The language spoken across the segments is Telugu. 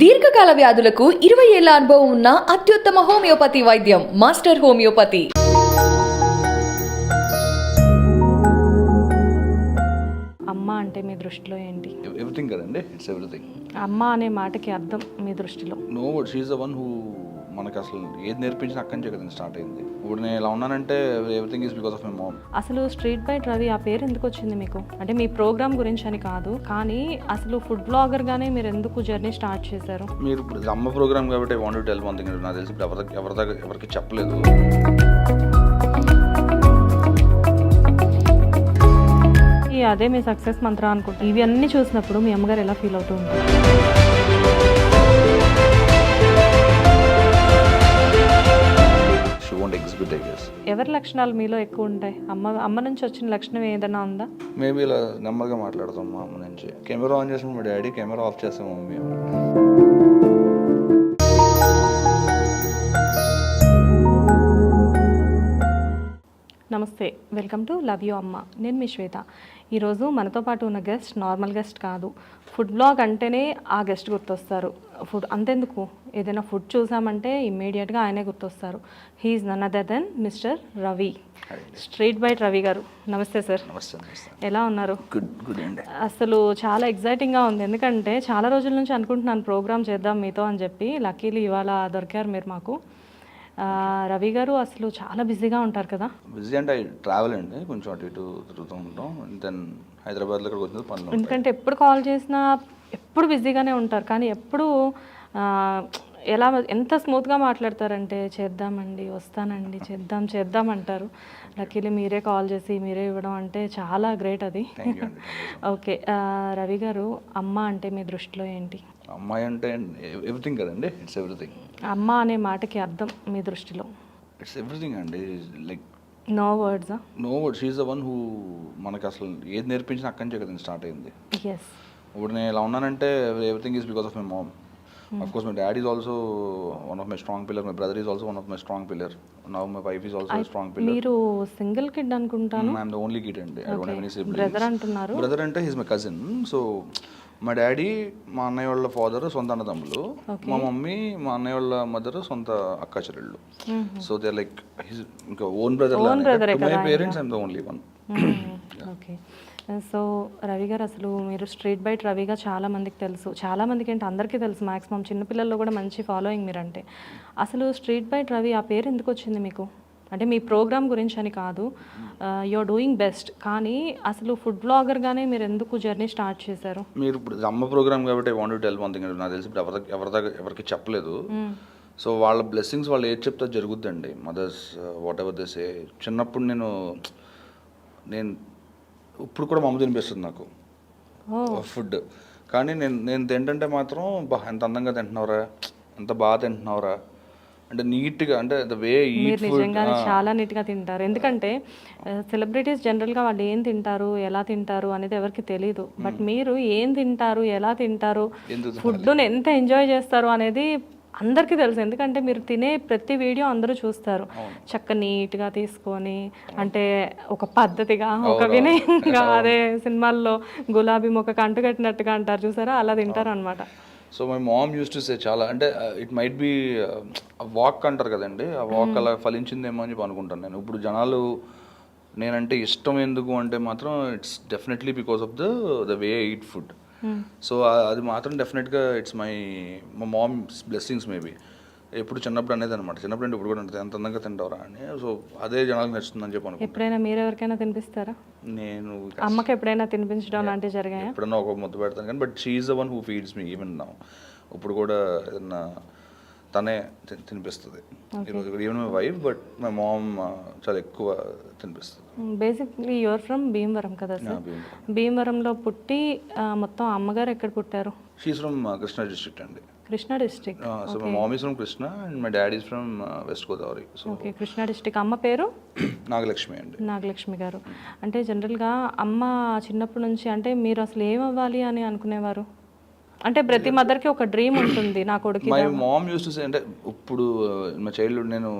దీర్ఘకాల వ్యాధులకు 20 ఏళ్ల అనుభవం ఉన్న అత్యుత్తమ హోమియోపతి వైద్యం మాస్టర్ హోమియోపతి. అమ్మ అంటే మీ దృష్టిలో ఏంటి? ఎవ్రీథింగ్ కదండి, ఇట్స్ ఎవ్రీథింగ్. అమ్మ అనే మాటకి అర్థం మీ దృష్టిలో? No word, she is the one who మనకు అసలు ఏది నేర్పించిన అక్కడి నుంచే కదండి స్టార్ట్ అయింది. ఇప్పుడు నేను ఇలా ఉన్నానంటే everything is because of my mom. అసలు స్ట్రీట్ బైట్ రవి ఆ పేరు ఎందుకు వచ్చింది మీకు? అంటే మీ ప్రోగ్రామ్ గురించి అని కాదు, కానీ అసలు ఫుడ్ బ్లాగర్గానే మీరు ఎందుకు జర్నీ స్టార్ట్ చేశారు? మీరు ఇప్పుడు అమ్మ ప్రోగ్రామ్ కాబట్టి I want to tell one thing. నాకు తెలిసి ఇప్పుడు ఎవరికి చెప్పలేదు. అదే మీ సక్సెస్ మంత్ర అనుకుంటా. ఇవి అన్నీ చూసినప్పుడు మీ అమ్మగారు ఎలా ఫీల్ అవుతూ ఉంటారు? She won't exhibit, I guess. ఎవరి లక్షణాలు మీలో ఎక్కువ ఉంటాయి? అమ్మ నుంచి వచ్చిన లక్షణం ఏదైనా ఉందా? మేబీ ఇలా నెమ్మదిగా మాట్లాడతాం మా అమ్మ నుంచి. కెమెరా ఆన్ చేసిన మా డాడీ, కెమెరా ఆఫ్ చేస్తాం మమ్మీ. నమస్తే, వెల్కమ్ టు లవ్ యూ అమ్మ. నేను మీ శ్వేత. ఈరోజు మనతో పాటు ఉన్న గెస్ట్ నార్మల్ గెస్ట్ కాదు. ఫుడ్ బ్లాగ్ అంటేనే ఆ గెస్ట్ గుర్తొస్తారు. ఫుడ్ అంతెందుకు, ఏదైనా ఫుడ్ చూసామంటే ఇమ్మీడియట్గా ఆయనే గుర్తొస్తారు. He is none other than mister Ravi, Street Byte Ravi garu. నమస్తే సార్. ఎలా ఉన్నారు? గుడ్ అండి. అసలు చాలా ఎగ్జైటింగ్గా ఉంది, ఎందుకంటే చాలా రోజుల నుంచి అనుకుంటున్నాను ప్రోగ్రామ్ చేద్దాం మీతో అని చెప్పి. లక్కీలీ ఇవాళ దొరికారు మీరు మాకు. రవి గారు అసలు చాలా బిజీగా ఉంటారు కదా? బిజీ అంటే ట్రావెల్ అండి, కొంచెం అటు ఇటు తిరుగుతూ ఉంటాం. దెన్ హైదరాబాద్లో ఇక్కడికి వచ్చిన పనులు. ఎందుకంటే ఎప్పుడు కాల్ చేసినా ఎప్పుడు బిజీగానే ఉంటారు, కానీ ఎప్పుడు ఎలా ఎంత స్మూత్గా మాట్లాడతారంటే చేద్దామండి, వస్తానండి, చేద్దాం అంటారు. లక్కీలీ మీరే కాల్ చేసి మీరే ఇవ్వడం అంటే చాలా గ్రేట్ అది. ఓకే, రవి గారు అమ్మ అంటే మీ దృష్టిలో ఏంటి? అమ్మాయి అంటే ఎవ్రీథింగ్ కదండి, ఇట్స్ ఎవ్రీథింగ్. అమ్మ అనే మాటకి అర్థం మీ దృష్టిలో? ఇట్స్ ఎవ్రీథింగ్ అండి, like no words. No word, she is the one who మనకు అసలు ఏది నేర్పించిన అక్కడి నుంచే కదండి స్టార్ట్ అయింది. ఎస్. ఇప్పుడు నేను ఇలా ఉన్నానంటే everything is because of my mom. Of course, my dad is also one of my strong pillar. My brother is also one of my strong pillar. Now my wife is also a strong pillar. మీరు సింగిల్ కిడ్ అనుకుంటాను. I'm the only kid and I don't have any siblings. Brother అంటున్నారు. బ్రదర్ అంటే he's my cousin. So మా డాడీ మా అన్నయ్య వాళ్ళ ఫాదర్ సొంత అన్నదమ్ములు, మా మమ్మీ మా అన్నయ్య వాళ్ళ మదర్ సొంత అక్క చెల్లెళ్ళు. సో దే లైక్ హిస్ ఇంకా own brother. My parents I'm the only one. Okay. So Ravi గారు, అసలు మీరు స్ట్రీట్ బైట్ రవిగా చాలామందికి తెలుసు, చాలామందికి ఏంటి అందరికీ తెలుసు, మ్యాక్సిమం చిన్నపిల్లల్లో కూడా మంచి ఫాలోయింగ్ మీరంటే. అసలు స్ట్రీట్ బైట్ రవి ఆ పేరు ఎందుకు వచ్చింది మీకు? అంటే మీ ప్రోగ్రామ్ గురించి అని కాదు, యు ఆర్ డూయింగ్ బెస్ట్, కానీ అసలు ఫుడ్ బ్లాగర్గానే మీరు ఎందుకు జర్నీ స్టార్ట్ చేశారు? మీరు ఇప్పుడు అమ్మ ప్రోగ్రామ్ కాబట్టి I want to tell one thing. నాకు తెలిసి ఇప్పుడు ఎవరికి చెప్పలేదు. సో వాళ్ళ బ్లెస్సింగ్స్ వాళ్ళు ఏది చెప్తే జరుగుద్దండి. Mothers whatever they say. చిన్నప్పుడు నేను ఇప్పుడు కూడా మా అమ్మ తినిపిస్తుంది నాకు ఫుడ్, కానీ నేను తింటుంటే మాత్రం ఎంత అందంగా తింటున్నావురా, ఎంత బాగా తింటున్నావురా అంటే నీట్గా, అంటే ద వే ఈట్ ఫుడ్ నిజంగానే చాలా నీట్గా తింటారు. ఎందుకంటే సెలబ్రిటీస్ జనరల్గా వాళ్ళు ఏం తింటారు, ఎలా తింటారు అనేది ఎవరికి తెలియదు. బట్ మీరు ఏం తింటారు, ఎలా తింటారు, ఫుడ్ని ఎంత ఎంజాయ్ చేస్తారు అనేది అందరికీ తెలుసు. ఎందుకంటే మీరు తినే ప్రతి వీడియో అందరూ చూస్తారు. చక్క నీట్గా తీసుకొని, అంటే ఒక పద్ధతిగా, ఒక వినయంగా, అదే సినిమాల్లో గులాబీ మొక్కకు అంటుకట్టినట్టుగా అంటారు చూసారా, అలా తింటారు అనమాట. So my mom use to సే చాలా, అంటే ఇట్ మైట్ బి వాక్ అంటారు కదండి, ఆ వాక్ అలా ఫలించిందేమో అని చెప్పి అనుకుంటాను నేను. ఇప్పుడు జనాలు నేనంటే ఇష్టం ఎందుకు అంటే మాత్రం it's definitely because of the way I eat food. So అది మాత్రం డెఫినెట్గా it's my mom's blessings maybe. ఎప్పుడు చిన్నప్పుడు అనేది అనమాట, చిన్నప్పుడు అంటే ఇప్పుడు కూడా ఉంటుంది, ఎంత అందంగా తింటారా అని. సో అదే జనాలకు నచ్చుతుందని చెప్పి అనుకుంటాను. ఎప్పుడైనా మీరు ఎవరికైనా తినిపిస్తారా? నేను అమ్మకి ఎప్పుడైనా తినిపించడం లాంటివి జరిగాయా? ఎప్పుడన్నా ఒక ముద్దు పెడతాను కానీ, but she is the one who feeds me even now. ఇప్పుడు కూడా ఏదన్నా తనే తినిపిస్తుంది. ఈరోజు even my wife, but my mom చాలా ఎక్కువ తినిపిస్తుంది. బేసిక్లీ యువర్ ఫ్రమ్ భీమవరం కదా సార్? భీమవరంలో పుట్టి మొత్తం అమ్మగారు ఎక్కడ పుట్టారు? షీఈస్ ఫ్రమ్ కృష్ణా డిస్ట్రిక్ట్ అండి. Krishna district. So my ma'am is from Krishna and my dad is from west Godavari. So okay, Krishna district. అమ్మ పేరు? నాగలక్ష్మి అండి. నాగలక్ష్మి గారు. అంటే జనరల్గా అమ్మ చిన్నప్పటి నుంచి, అంటే మీరు అసలు ఏమవ్వాలి అని అనుకునేవారు? అంటే ప్రతి మదర్కి ఒక డ్రీమ్ ఉంటుంది, నా కొడుకు. My mom use to say, అంటే ఇప్పుడు మా చైల్డ్హుడ్ నేను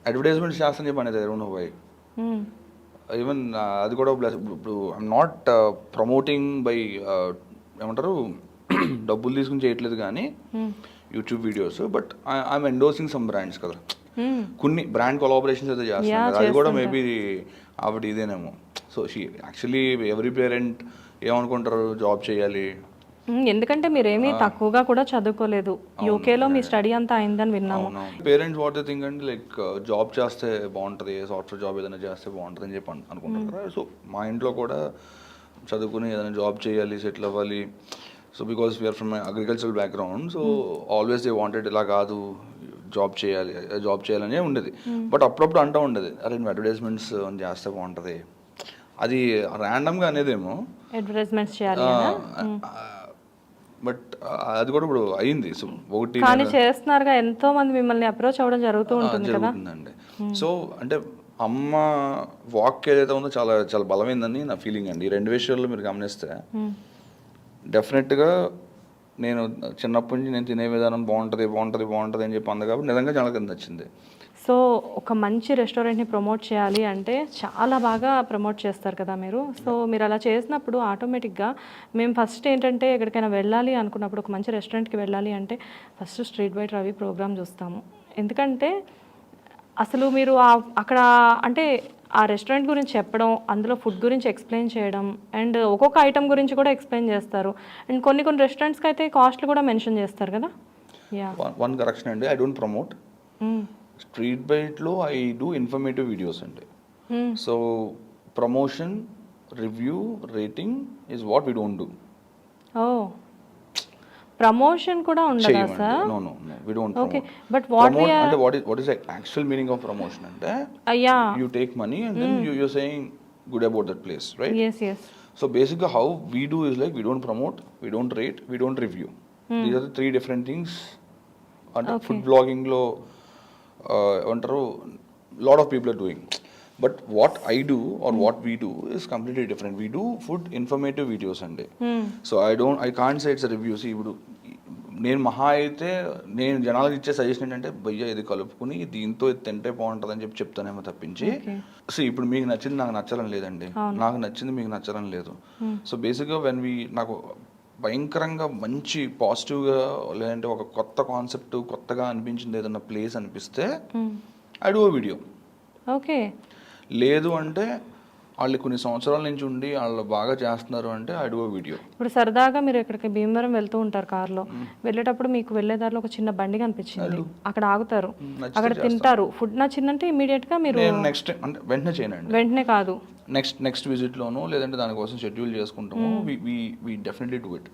అడ్వర్టైజ్మెంట్ చేస్తాను చెప్పి అనేది I don't know why. Even అది కూడా ఇప్పుడు ఐఎమ్ నాట్ ప్రమోటింగ్ బై ఏమంటారు డబ్బులు తీసుకుని చేయట్లేదు కానీ YouTube videos, but I'm endorsing some brands కదా, కొన్ని బ్రాండ్ కొలాబరేషన్స్ అయితే చేస్తున్నాను కదా, అది కూడా మేబీ ఆవిడ ఇదేనేమో. So she actually every parent ఏమనుకుంటారు, జాబ్ చేయాలి. ఎందుకంటే మీరేమీ తక్కువగా కూడా చదువుకోలేదు, యూకేలో మీ స్టడీ అంతా అయిందని విన్నాము. పేరెంట్స్ వాట్ దే థింక్ అంటే లైక్ జాబ్ చేస్తే బాగుంటుంది, సాఫ్ట్వేర్ జాబ్ ఏదైనా చేస్తే బాగుంటుంది అని చెప్పి అనుకుంటారు కదా. సో మా ఇంట్లో కూడా చదువుకుని ఏదైనా జాబ్ చేయాలి, సెటిల్ అవ్వాలి. So because we're from agricultural background, so always they wanted ఇలా కాదు జాబ్ చేయాలనే ఉండేది. బట్ అప్పుడప్పుడు అంటూ ఉండేది, అరే నువ్వు అడ్వర్టైజ్మెంట్స్ చేస్తే బాగుంటుంది, అది ర్యాండమ్గా అనేదేమో అడ్వర్టైజ్మెంట్స్ చేయాలి, బట్ అది కూడా ఇప్పుడు అయింది. సో ఒకటి కానీ చేస్తున్నారుగా, ఎంతో మంది మిమ్మల్ని అప్రోచ్ అవ్వడం జరుగుతూ ఉంటుంది కదా. జరుగుతుందండి. సో అంటే అమ్మ వాక్ ఏదైతే ఉందో చాలా చాలా బలమైందని నా ఫీలింగ్ అండి. ఈ రెండు విషయాల్లో మీరు గమనిస్తే డెఫినెట్గా నేను చిన్నప్పటి నుంచి నేను తినే విధానం బాగుంటుంది అని చెప్పి అంది కాబట్టి నిజంగా చాలా నచ్చింది. సో ఒక మంచి రెస్టారెంట్ని ప్రమోట్ చేయాలి అంటే చాలా బాగా ప్రమోట్ చేస్తారు కదా మీరు. సో మీరు అలా చేసినప్పుడు ఆటోమేటిక్గా మేము ఫస్ట్ ఏంటంటే ఎక్కడికైనా వెళ్ళాలి అనుకున్నప్పుడు, ఒక మంచి రెస్టారెంట్కి వెళ్ళాలి అంటే first street by Ravi program చూస్తాము. ఎందుకంటే అసలు మీరు అక్కడ అంటే ఆ రెస్టారెంట్ గురించి చెప్పడం, అందులో ఫుడ్ గురించి ఎక్స్ప్లెయిన్ చేయడం, అండ్ ఒక్కొక్క ఐటమ్ గురించి కూడా ఎక్స్ప్లెయిన్ చేస్తారు. అండ్ కొన్ని రెస్టారెంట్స్కి అయితే కాస్ట్లు కూడా మెన్షన్ చేస్తారు కదా. యా, వన్ కరెక్షన్ అండి, ఐ డోంట్ ప్రమోట్. స్ట్రీట్ బైట్లో ఐ డూ ఇన్ఫర్మేటివ్ వీడియోస్ అండి. So promotion, review, rating is what we don't do. Oh, promotion కూడా ఉండదా sir? No we don't. Okay, but what అంటే what is actual meaning of promotion అంటే you take money and then you're saying good about that place, right? Yes. So basically how we do is like we don't promote, we don't rate, we don't review. These are the three different things. And food blogging lo antaru lot of people are doing, but what I do or what we do is completely different. We do food informative videos ande. So I can't say it's a review. See, ipudu నేను మహా అయితే నేను జనాలకు ఇచ్చే సజెషన్ ఏంటంటే భయ్య ఇది కలుపుకుని దీంతో ఇది తింటే బాగుంటుంది అని చెప్తానేమో తప్పించి, సో ఇప్పుడు మీకు నచ్చింది నాకు నచ్చాలని లేదండి, నాకు నచ్చింది మీకు నచ్చాలని లేదు. సో బేసిక్గా నాకు భయంకరంగా మంచి పాజిటివ్గా లేదంటే ఒక కొత్త కాన్సెప్ట్ కొత్తగా అనిపించింది ఏదన్నా ప్లేస్ అనిపిస్తే ఐ డూ వీడియో. ఓకే, లేదు అంటే వాళ్ళు కొన్ని సంవత్సరాల నుంచి ఉండి వాళ్ళు బాగా చేస్తున్నారు అంటే ఐ డూ వీడియో. ఇప్పుడు సరదాగా మీరు ఇక్కడికి భీమవరం వెళ్తూ ఉంటారు కార్లో, వెళ్ళేటప్పుడు మీకు వెళ్ళేదారిలో ఒక చిన్న బండి కనిపించింది, అక్కడ ఆగుతారు, అక్కడ తింటారు, ఫుడ్ నచ్చిందంటే ఇమీడియట్ గా మీరు నెక్స్ట్ అంటే వెంటనే చేయనండి, వెంటనే కాదు నెక్స్ట్ విజిట్ లోను లేదంటే దానికోసం షెడ్యూల్ చేసుకుంటాము. We definitely do it.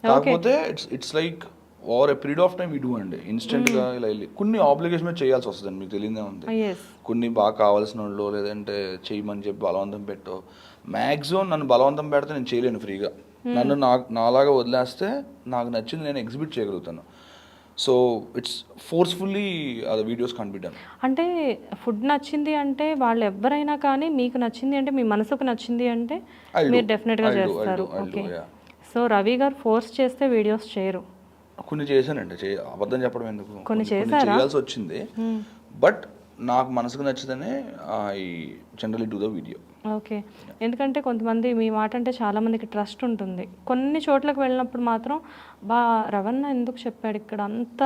కాకపోతే it's like over a period of time we do అండి. ఇన్స్టెంట్గా ఇలా వెళ్ళి కొన్ని ఆబ్లిగేషన్ మీద చేయాల్సి వస్తుందండి, మీకు తెలియదే ఉంది. కొన్ని బాగా కావాల్సిన వాళ్ళు లేదంటే చేయమని చెప్పి బలవంతం పెట్టో, మ్యాక్సిమం నన్ను బలవంతం పెడితే నేను చేయలేను ఫ్రీగా. నన్ను నాలాగా వదిలేస్తే నాకు నచ్చింది నేను ఎగ్జిబిట్ చేయగలుగుతాను. సో ఇట్స్ ఫోర్స్ఫుల్లీ అది వీడియోస్ కాంట్ బి డన్. అంటే ఫుడ్ నచ్చింది అంటే వాళ్ళు ఎవరైనా కానీ మీకు నచ్చింది అంటే మీ మనసుకు నచ్చింది అంటే మీరు డెఫినెట్గా చేస్తారు. ఓకే, సో రవి గారు ఫోర్స్ చేస్తే వీడియోస్ చేయరు. కొన్ని చేశానండి, అబద్ధం చెప్పడం ఎందుకు, కొన్ని చేయాల్సి వచ్చింది. బట్ నాకు మనసుకు నచ్చితేనే I generally do the video. Okay, ఎందుకంటే కొంతమంది మీ మాట అంటే చాలా మందికి ట్రస్ట్ ఉంటుంది. కొన్ని చోట్లకు వెళ్ళినప్పుడు మాత్రం రవణ ఎందుకు చెప్పాడు ఇక్కడ అంత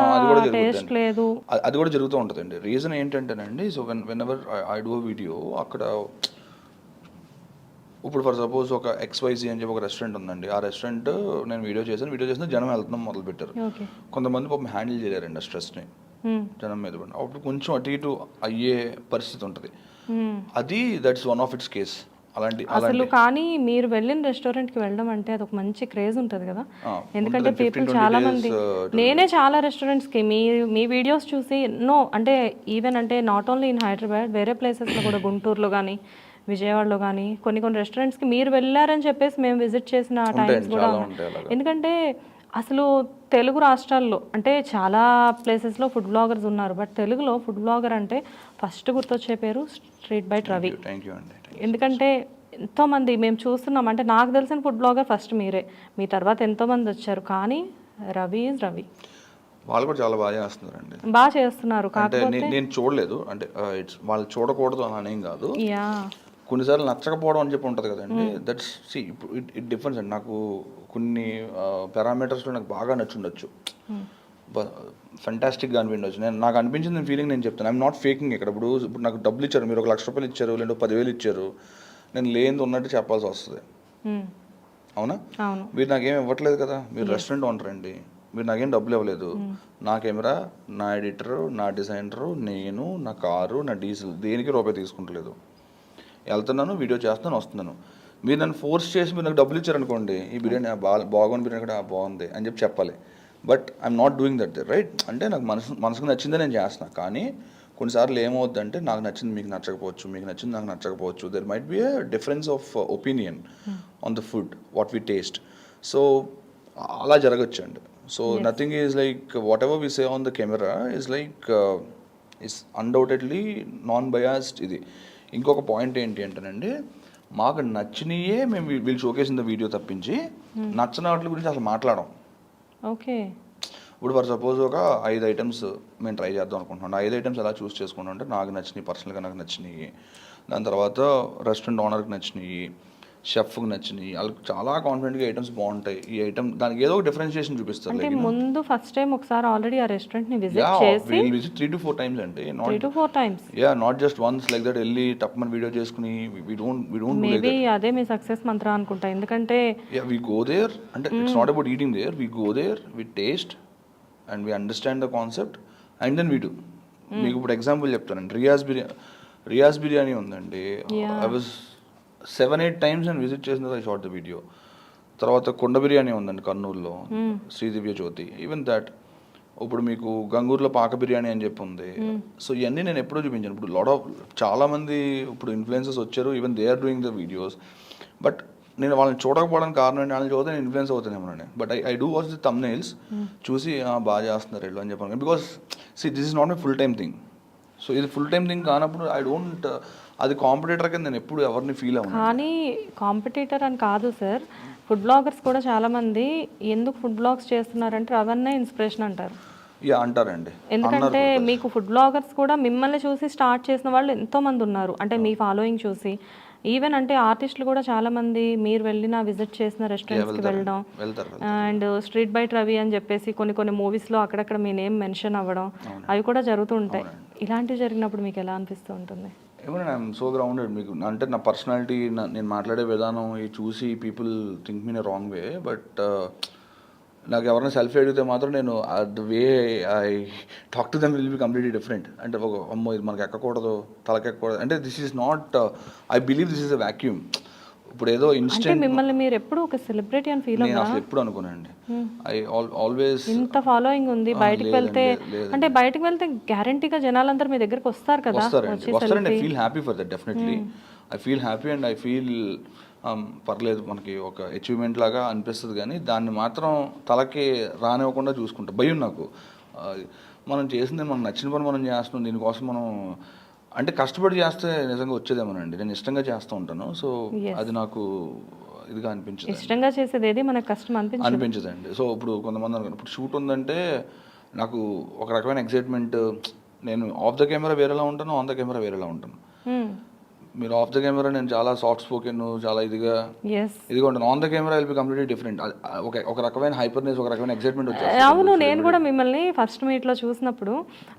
టేస్ట్ లేదు, అది కూడా జరుగుతూ ఉంటుందండి. రీజన్ ఏంటంటేనండి, so when ever I do video అక్కడ ఇప్పుడు ఫర్ సపోజ్ ఒక XYZ అని చెప్పి ఒక రెస్టారెంట్ ఉందండి, ఆ రెస్టారెంట్ నేను వీడియో చేసిన జనం వెళ్తున్నాం మొదలు పెట్టారు. కొంతమంది పాపం హ్యాండిల్ చేయలేరండి ఆ స్ట్రెస్ని, జనం మీద పడి అప్పుడు కొంచెం అటు ఇటు అయ్యే పరిస్థితి ఉంటుంది. అది that's one of it's case. అసలు కానీ మీరు వెళ్ళిన రెస్టారెంట్కి వెళ్ళడం అంటే అది ఒక మంచి క్రేజ్ ఉంటుంది కదా. ఎందుకంటే పీపుల్ చాలా మంది, నేనే చాలా రెస్టారెంట్స్కి మీ వీడియోస్ చూసి ఎన్నో అంటే ఈవెన్ అంటే నాట్ ఓన్లీ ఇన్ హైదరాబాద్, వేరే ప్లేసెస్లో కూడా గుంటూరులో కానీ విజయవాడలో కానీ కొన్ని రెస్టారెంట్స్కి మీరు వెళ్ళారని చెప్పేసి మేము విజిట్ చేసిన టైమ్స్ కూడా ఉన్నాయి. ఎందుకంటే అసలు తెలుగు రాష్ట్రాల్లో అంటే చాలా ప్లేసెస్లో ఫుడ్ బ్లాగర్స్ ఉన్నారు, బట్ తెలుగులో ఫుడ్ బ్లాగర్ అంటే ఫస్ట్ గుర్తొచ్చే పేరు స్ట్రీట్ బై రవి. ఎందుకంటే ఎంతోమంది మేము చూస్తున్నాం, అంటే నాకు తెలిసిన ఫుడ్ బ్లాగర్ ఫస్ట్ మీరే, మీ తర్వాత ఎంతోమంది వచ్చారు, కానీ రవి ఈజ్ రవి. వాళ్ళు కూడా చాలా బాగా చేస్తున్నారండి, బాగా చేస్తున్నారు. కాకపోతే నేను చూడలేదు అంటే వాళ్ళు చూడకూడదు అని అనేం కాదు, కొన్నిసార్లు నచ్చకపోవడం అని చెప్పి ఉంటుంది కదండి. దట్స్ ఇట్ డిఫరెన్స్ అండి. నాకు కొన్ని పారామీటర్స్లో నాకు బాగా నచ్చుండొచ్చు, ఫంటాస్టిక్గా అనిపించవచ్చు. నాకు అనిపించింది ఫీలింగ్ నేను చెప్తాను. I'm not faking. ఇప్పుడు నాకు డబ్బులు ఇచ్చారు, మీరు 1,00,000 రూపాయలు ఇచ్చారు, లేదా 10,000 ఇచ్చారు, నేను లేనిది ఉన్నట్టు చెప్పాల్సి వస్తుంది. అవునా? మీరు నాకేం ఇవ్వట్లేదు కదా, మీరు రెస్టారెంట్ ఓనర్ అండి, మీరు నాకేం డబ్బులు ఇవ్వలేదు. నా కెమెరా, నా ఎడిటరు, నా డిజైనరు, నేను, నా కారు, నా డీజిల్, దేనికి రూపాయి తీసుకుంటలేదు. వెళ్తున్నాను, వీడియో చేస్తున్నాను, వస్తున్నాను. మీరు నన్ను ఫోర్స్ చేసి మీరు నాకు డబ్బులు ఇచ్చారనుకోండి, ఈ బిర్యానీ బాగుంది, బిర్యానీ కూడా బాగుంది అని చెప్పాలి. But I'm not doing that right. అంటే నాకు మనసుకు నచ్చిందే నేను చేస్తున్నాను. కానీ కొన్నిసార్లు ఏమవుద్దంటే నాకు నచ్చింది మీకు నచ్చకపోవచ్చు, మీకు నచ్చింది నాకు నచ్చకపోవచ్చు. There might be a difference of opinion on the food what we taste. So అలా జరగచ్చు అండి. So nothing is like whatever we say on the camera is like is undoubtedly non biased. ఇది ఇంకొక పాయింట్ ఏంటి అంటేనండి, మాకు నచ్చినయే మేము వీళ్ళు షోకేసిన వీడియో తప్పించి నచ్చని వాటి గురించి అసలు మాట్లాడడం. ఓకే. ఇప్పుడు ఫర్ సపోజ్ ఒక 5 ఐటమ్స్ మేము ట్రై చేద్దాం అనుకుంటున్నాం. 5 ఐటమ్స్ ఎలా చూస్ చేసుకుంటాం అంటే నాకు నచ్చినాయి, పర్సనల్గా నాకు నచ్చినాయి, దాని తర్వాత రెస్టారెంట్ ఓనర్కి నచ్చినాయి, షెఫ్కి నచ్చినాయి. వాళ్ళకి చాలా కాన్ఫిడెంట్గా ఐటమ్స్ బాగుంటాయి. ఈ ఐటమ్ దానికి ఏదో ఒక డిఫరెన్షియేషన్ చూపిస్తారు. అంటే ముందు ఫస్ట్ టైం ఒకసారి ఆల్రెడీ ఆ రెస్టారెంట్ ని విజిట్ చేసి విజిట్ 3 to 4 times అండి. 3 to 4 times. Yeah, not just once like that వెళ్ళి టప్మన్ వీడియో చేసుకుని వి డోంట్ మేబీ అదే మీ సక్సెస్ మంత్ర అనుకుంటా. ఎందుకంటే వి గో దేర్ అంటే it's not about eating there, we go there, we taste and we understand the concept and then we do. మీకు ఇప్పుడు ఎగ్జాంపుల్ చెప్తానండి. రియాజ్ బిర్యానీ ఉందండి. ఐ వాజ్ 7-8 times నేను విజిట్ చేసిన తర్వాత ఐ షాట్ ద వీడియో. తర్వాత కొండ బిర్యానీ ఉందండి కర్నూలులో, శ్రీదివ్య జ్యోతి. ఈవెన్ దట్ ఇప్పుడు మీకు గంగూరులో పాక బిర్యానీ అని చెప్పి ఉంది. సో ఇవన్నీ నేను ఎప్పుడూ చూపించాను. ఇప్పుడు చాలా మంది ఇప్పుడు ఇన్ఫ్లుయెన్సర్స్ వచ్చారు, even they are doing the videos. But నేను వాళ్ళని చూడకపోవడానికి కారణం ఏంటి, వాళ్ళని చూస్తే నేను ఇన్ఫ్లుయెన్స్ అవుతానేమోనండి. But I do watch the thumbnails, చూసి బాగా చేస్తున్నారు వీళ్ళు అని చెప్పాను. Because this is not my full time thing. So ఇది ఫుల్ టైం థింగ్ కానప్పుడు ఐ డోంట్, అది కాంపిటీటర్ కింద నేను ఎప్పుడు ఎవరిని ఫీల్ అవ్వను. కానీ కాంపిటీటర్ అని కాదు సార్, ఫుడ్ బ్లాగర్స్ కూడా చాలా మంది ఎందుకు ఫుడ్ బ్లాగ్స్ చేస్తున్నారంటే అవన్నీ ఇన్స్పిరేషన్ అంటారు. యా అంటారండి. ఎందుకంటే మీకు ఫుడ్ బ్లాగర్స్ కూడా మిమ్మల్ని చూసి స్టార్ట్ చేసిన వాళ్ళు ఎంతో మంది ఉన్నారు. అంటే మీ ఫాలోయింగ్ చూసి ఈవెన్ అంటే ఆర్టిస్టులు కూడా చాలా మంది మీరు వెళ్ళిన విజిట్ చేసిన రెస్టారెంట్స్కి వెళ్ళడం, అండ్ స్ట్రీట్ బైట్ రవి అని చెప్పేసి కొన్ని మూవీస్లో అక్కడక్కడ మీ నేమ్ మెన్షన్ అవ్వడం, అవి కూడా జరుగుతూ ఉంటాయి. ఇలాంటివి జరిగినప్పుడు మీకు ఎలా అనిపిస్తూ ఉంటుంది? ఏమన్నా ఐఎమ్ సో గ్రౌండెడ్. మీకు అంటే నా పర్సనాలిటీ, నేను మాట్లాడే విధానం ఇది చూసి people think me in wrong way. But నాకు ఎవరైనా సెల్ఫీ అడిగితే మాత్రం నేను the way I talk to them will be completely different. అంటే ఒక అమ్మో ఇది మనకి ఎక్కకూడదు, తలకెక్కకూడదు అంటే this is not, I believe this is a vacuum. ఇప్పుడు ఏదో ఇన్స్టెంట్ మిమ్మల్ని మీరు ఎప్పుడు ఒక సెలబ్రిటీ అని ఫీల్ నేను అసలు ఎప్పుడు అనుకోనండి. ఐ ఆల్వేస్ ఇంత ఫాలోయింగ్ ఉంది, బయటికి వెళ్తే అంటే బయటికి వెళ్తే గ్యారంటీగా జనాలందరూ మీ దగ్గరికి వస్తారు కదా. వస్తారండి. I feel happy for that. Definitely I feel happy and I feel పర్లేదు మనకి ఒక అచీవ్మెంట్ లాగా అనిపిస్తుంది. కానీ దాన్ని మాత్రం తలకి రానివ్వకుండా చూసుకుంటా. భయం నాకు. మనం చేసింది మనకు నచ్చిన పని మనం చేస్తున్నాం, దీనికోసం మనం అంటే కష్టపడి చేస్తే నిజంగా వచ్చేదేమోనండి. నేను ఇష్టంగా చేస్తూ ఉంటాను. సో అది నాకు ఇదిగా అనిపించదు. ఇష్టంగా చేసేది ఏది మనకు కష్టం అనిపించదండి. సో ఇప్పుడు కొంతమంది అనుకున్నారు, ఇప్పుడు షూట్ ఉందంటే నాకు ఒక రకమైన ఎక్సైట్మెంట్. నేను ఆఫ్ ద కెమెరా వేరేలా ఉంటాను, ఆన్ ద కెమెరా వేరేలా ఉంటాను. మీరు ఆఫ్ ద కెమెరా నేను చాలా సాఫ్ట్ స్పోకెన్, చాలా ఇదిగా ఉంటాను. On the camera will be completely different. ఒక రకమైన హైపర్నెస్, ఒక రకమైన ఎక్సైట్మెంట్ వచ్చేస్తుంది. అవును, నేను కూడా మిమ్మల్ని ఫస్ట్ మీట్లో చూసినప్పుడు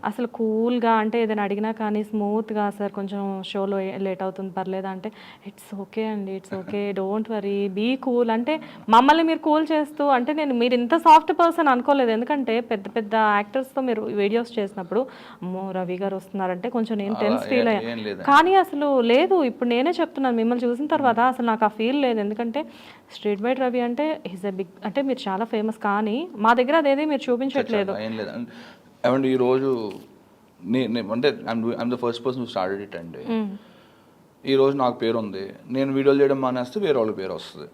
అసలు కూల్గా అంటే ఏదైనా అడిగినా కానీ స్మూత్గా, సార్ కొంచెం షోలో లేట్ అవుతుంది పర్లేదా అంటే ఇట్స్ ఓకే అండి, it's okay, don't worry, be cool అంటే మమ్మల్ని మీరు కూల్ చేస్తూ, అంటే నేను మీరు ఇంత సాఫ్ట్ పర్సన్ అనుకోలేదు. ఎందుకంటే పెద్ద పెద్ద యాక్టర్స్తో మీరు వీడియోస్ చేసినప్పుడు అమ్మో రవి గారు వస్తున్నారంటే కొంచెం నేను టెన్స్ ఫీల్ అయ్యాను. కానీ అసలు లేదు, ఇప్పుడు నేనే చెప్తున్నాను మిమ్మల్ని చూసిన తర్వాత అసలు నాకు ఆ ఫీల్ లేదు. ఎందుకంటే స్ట్రీట్ బైట్ రవి అంటే ఈజ్ ఎ బిగ్, అంటే మీరు చాలా ఫేమస్, కానీ మా దగ్గర అదేది మీరు చూపించట్లేదు. ఏమండి ఈరోజు అంటే I'm the first person who started it అండి. ఈరోజు నాకు పేరు ఉంది, నేను వీడియోలు చేయడం మానేస్తే వేరే వాళ్ళ పేరు వస్తుంది.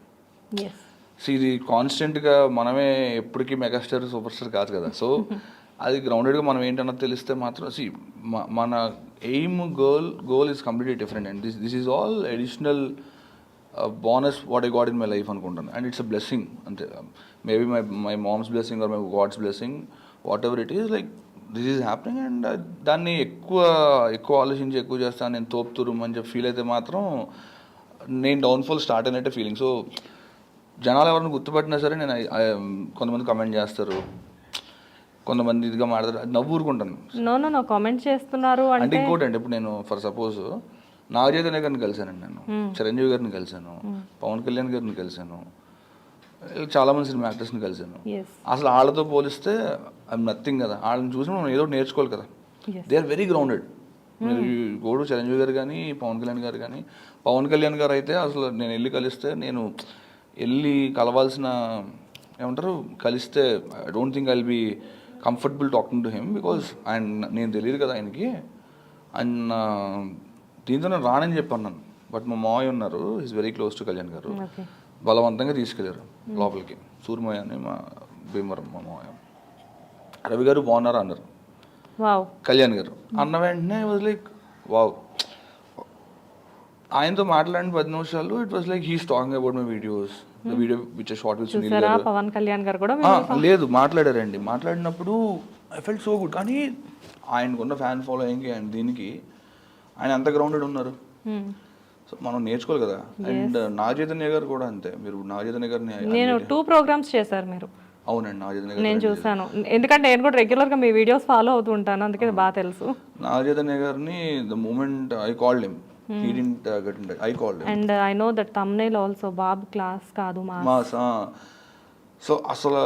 ఇది కాన్స్టెంట్గా మనమే ఎప్పటికీ మెగాస్టార్ సూపర్ స్టార్ కాదు కదా. సో అది గ్రౌండెడ్గా మనం ఏంటన్నది తెలిస్తే మాత్రం మన aim goal is completely different and this is all additional bonus what I got in my life అనుకుంటాను. అండ్ ఇట్స్ అ బ్లెస్సింగ్ అంతే. Maybe my mom's blessing or my god's blessing, whatever it is, like this is happening. And దాన్ని ఎక్కువ ఆలోచించి ఎక్కువ చేస్తాను, నేను తోపుతురు అని చెప్పి ఫీల్ అయితే మాత్రం నేను డౌన్ఫాల్ స్టార్ట్ అయినట్టే ఫీలింగ్. సో జనాలు ఎవరైనా గుర్తుపట్టినా సరే నేను కొంతమంది కమెంట్ చేస్తారు, కొంతమంది ఇదిగా మాట్లాడతారు, అది నవ్వు ఊరుకుంటాను. నో కామెంట్ చేస్తున్నారు అంటే ఇంకోటి అండి, ఇప్పుడు నేను ఫర్ సపోజ్ నాగ చైతన్య గారిని కలిశానండి, నేను చిరంజీవి గారిని కలిశాను, పవన్ కళ్యాణ్ గారిని కలిశాను, చాలా మంది సినిమా యాక్టర్స్ని కలిశాను. అసలు వాళ్ళతో పోలిస్తే ఐఎమ్ నథింగ్ కదా. వాళ్ళని చూసి మనం ఏదో నేర్చుకోవాలి కదా. They are very grounded. మీరు గోడు చిరంజీవి గారు కానీ పవన్ కళ్యాణ్ గారు కానీ, పవన్ కళ్యాణ్ గారు అయితే అసలు నేను వెళ్ళి కలిస్తే, నేను వెళ్ళి కలవాల్సిన ఏమంటారు కలిస్తే I don't think I will be comfortable talking to him, because ఆయన నేను తెలియదు కదా ఆయనకి. ఆయన దీంతో నేను రానని చెప్పాను. బట్ మా మావయ్య ఉన్నారు, is very close to Kalyan గారు, బలవంతంగా తీసుకెళ్లారు లోపలికి. సూర్యమయ్య అని మా భీమవరం మా మావయ్య. రవి గారు బాగున్నారా అన్నారు, కళ్యాణ్ గారు అన్న వెంటనే వాజ్ లైక్ వావ్. ఆయనతో మాట్లాడిన 10 నిమిషాలు it was like he's talking about my videos, the video which short with Sunil గారు. పవన్ కళ్యాణ్ గారు కూడా లేదు మాట్లాడారండి. మాట్లాడినప్పుడు ఐ ఫెల్ట్ సో గుడ్. కానీ ఆయనకున్న ఫ్యాన్ ఫాలోయింగ్కి అండ్ దీనికి ఆయన ఎంత గ్రౌండెడ్ ఉన్నారు. సో మనం నేర్చుకోవాలి కదా. అండ్ నాగ చైతన్య గారు కూడా అంతే. మీరు నాగ చైతన్య గారిని నేను 2 ప్రోగ్రామ్స్ చేశారు మీరు. అవునండి, నాగ చైతన్య నేను చూసాను, ఎందుకంటే నేను కూడా రెగ్యులర్ గా మీ వీడియోస్ ఫాలో అవుతూ ఉంటాను, అందుకే బాగా తెలుసు. నాగ చైతన్య గారిని the moment I called him, he didn't get in touch. I called him and I know that thumbnail also Bob class కాదు మాస్. సో అసలు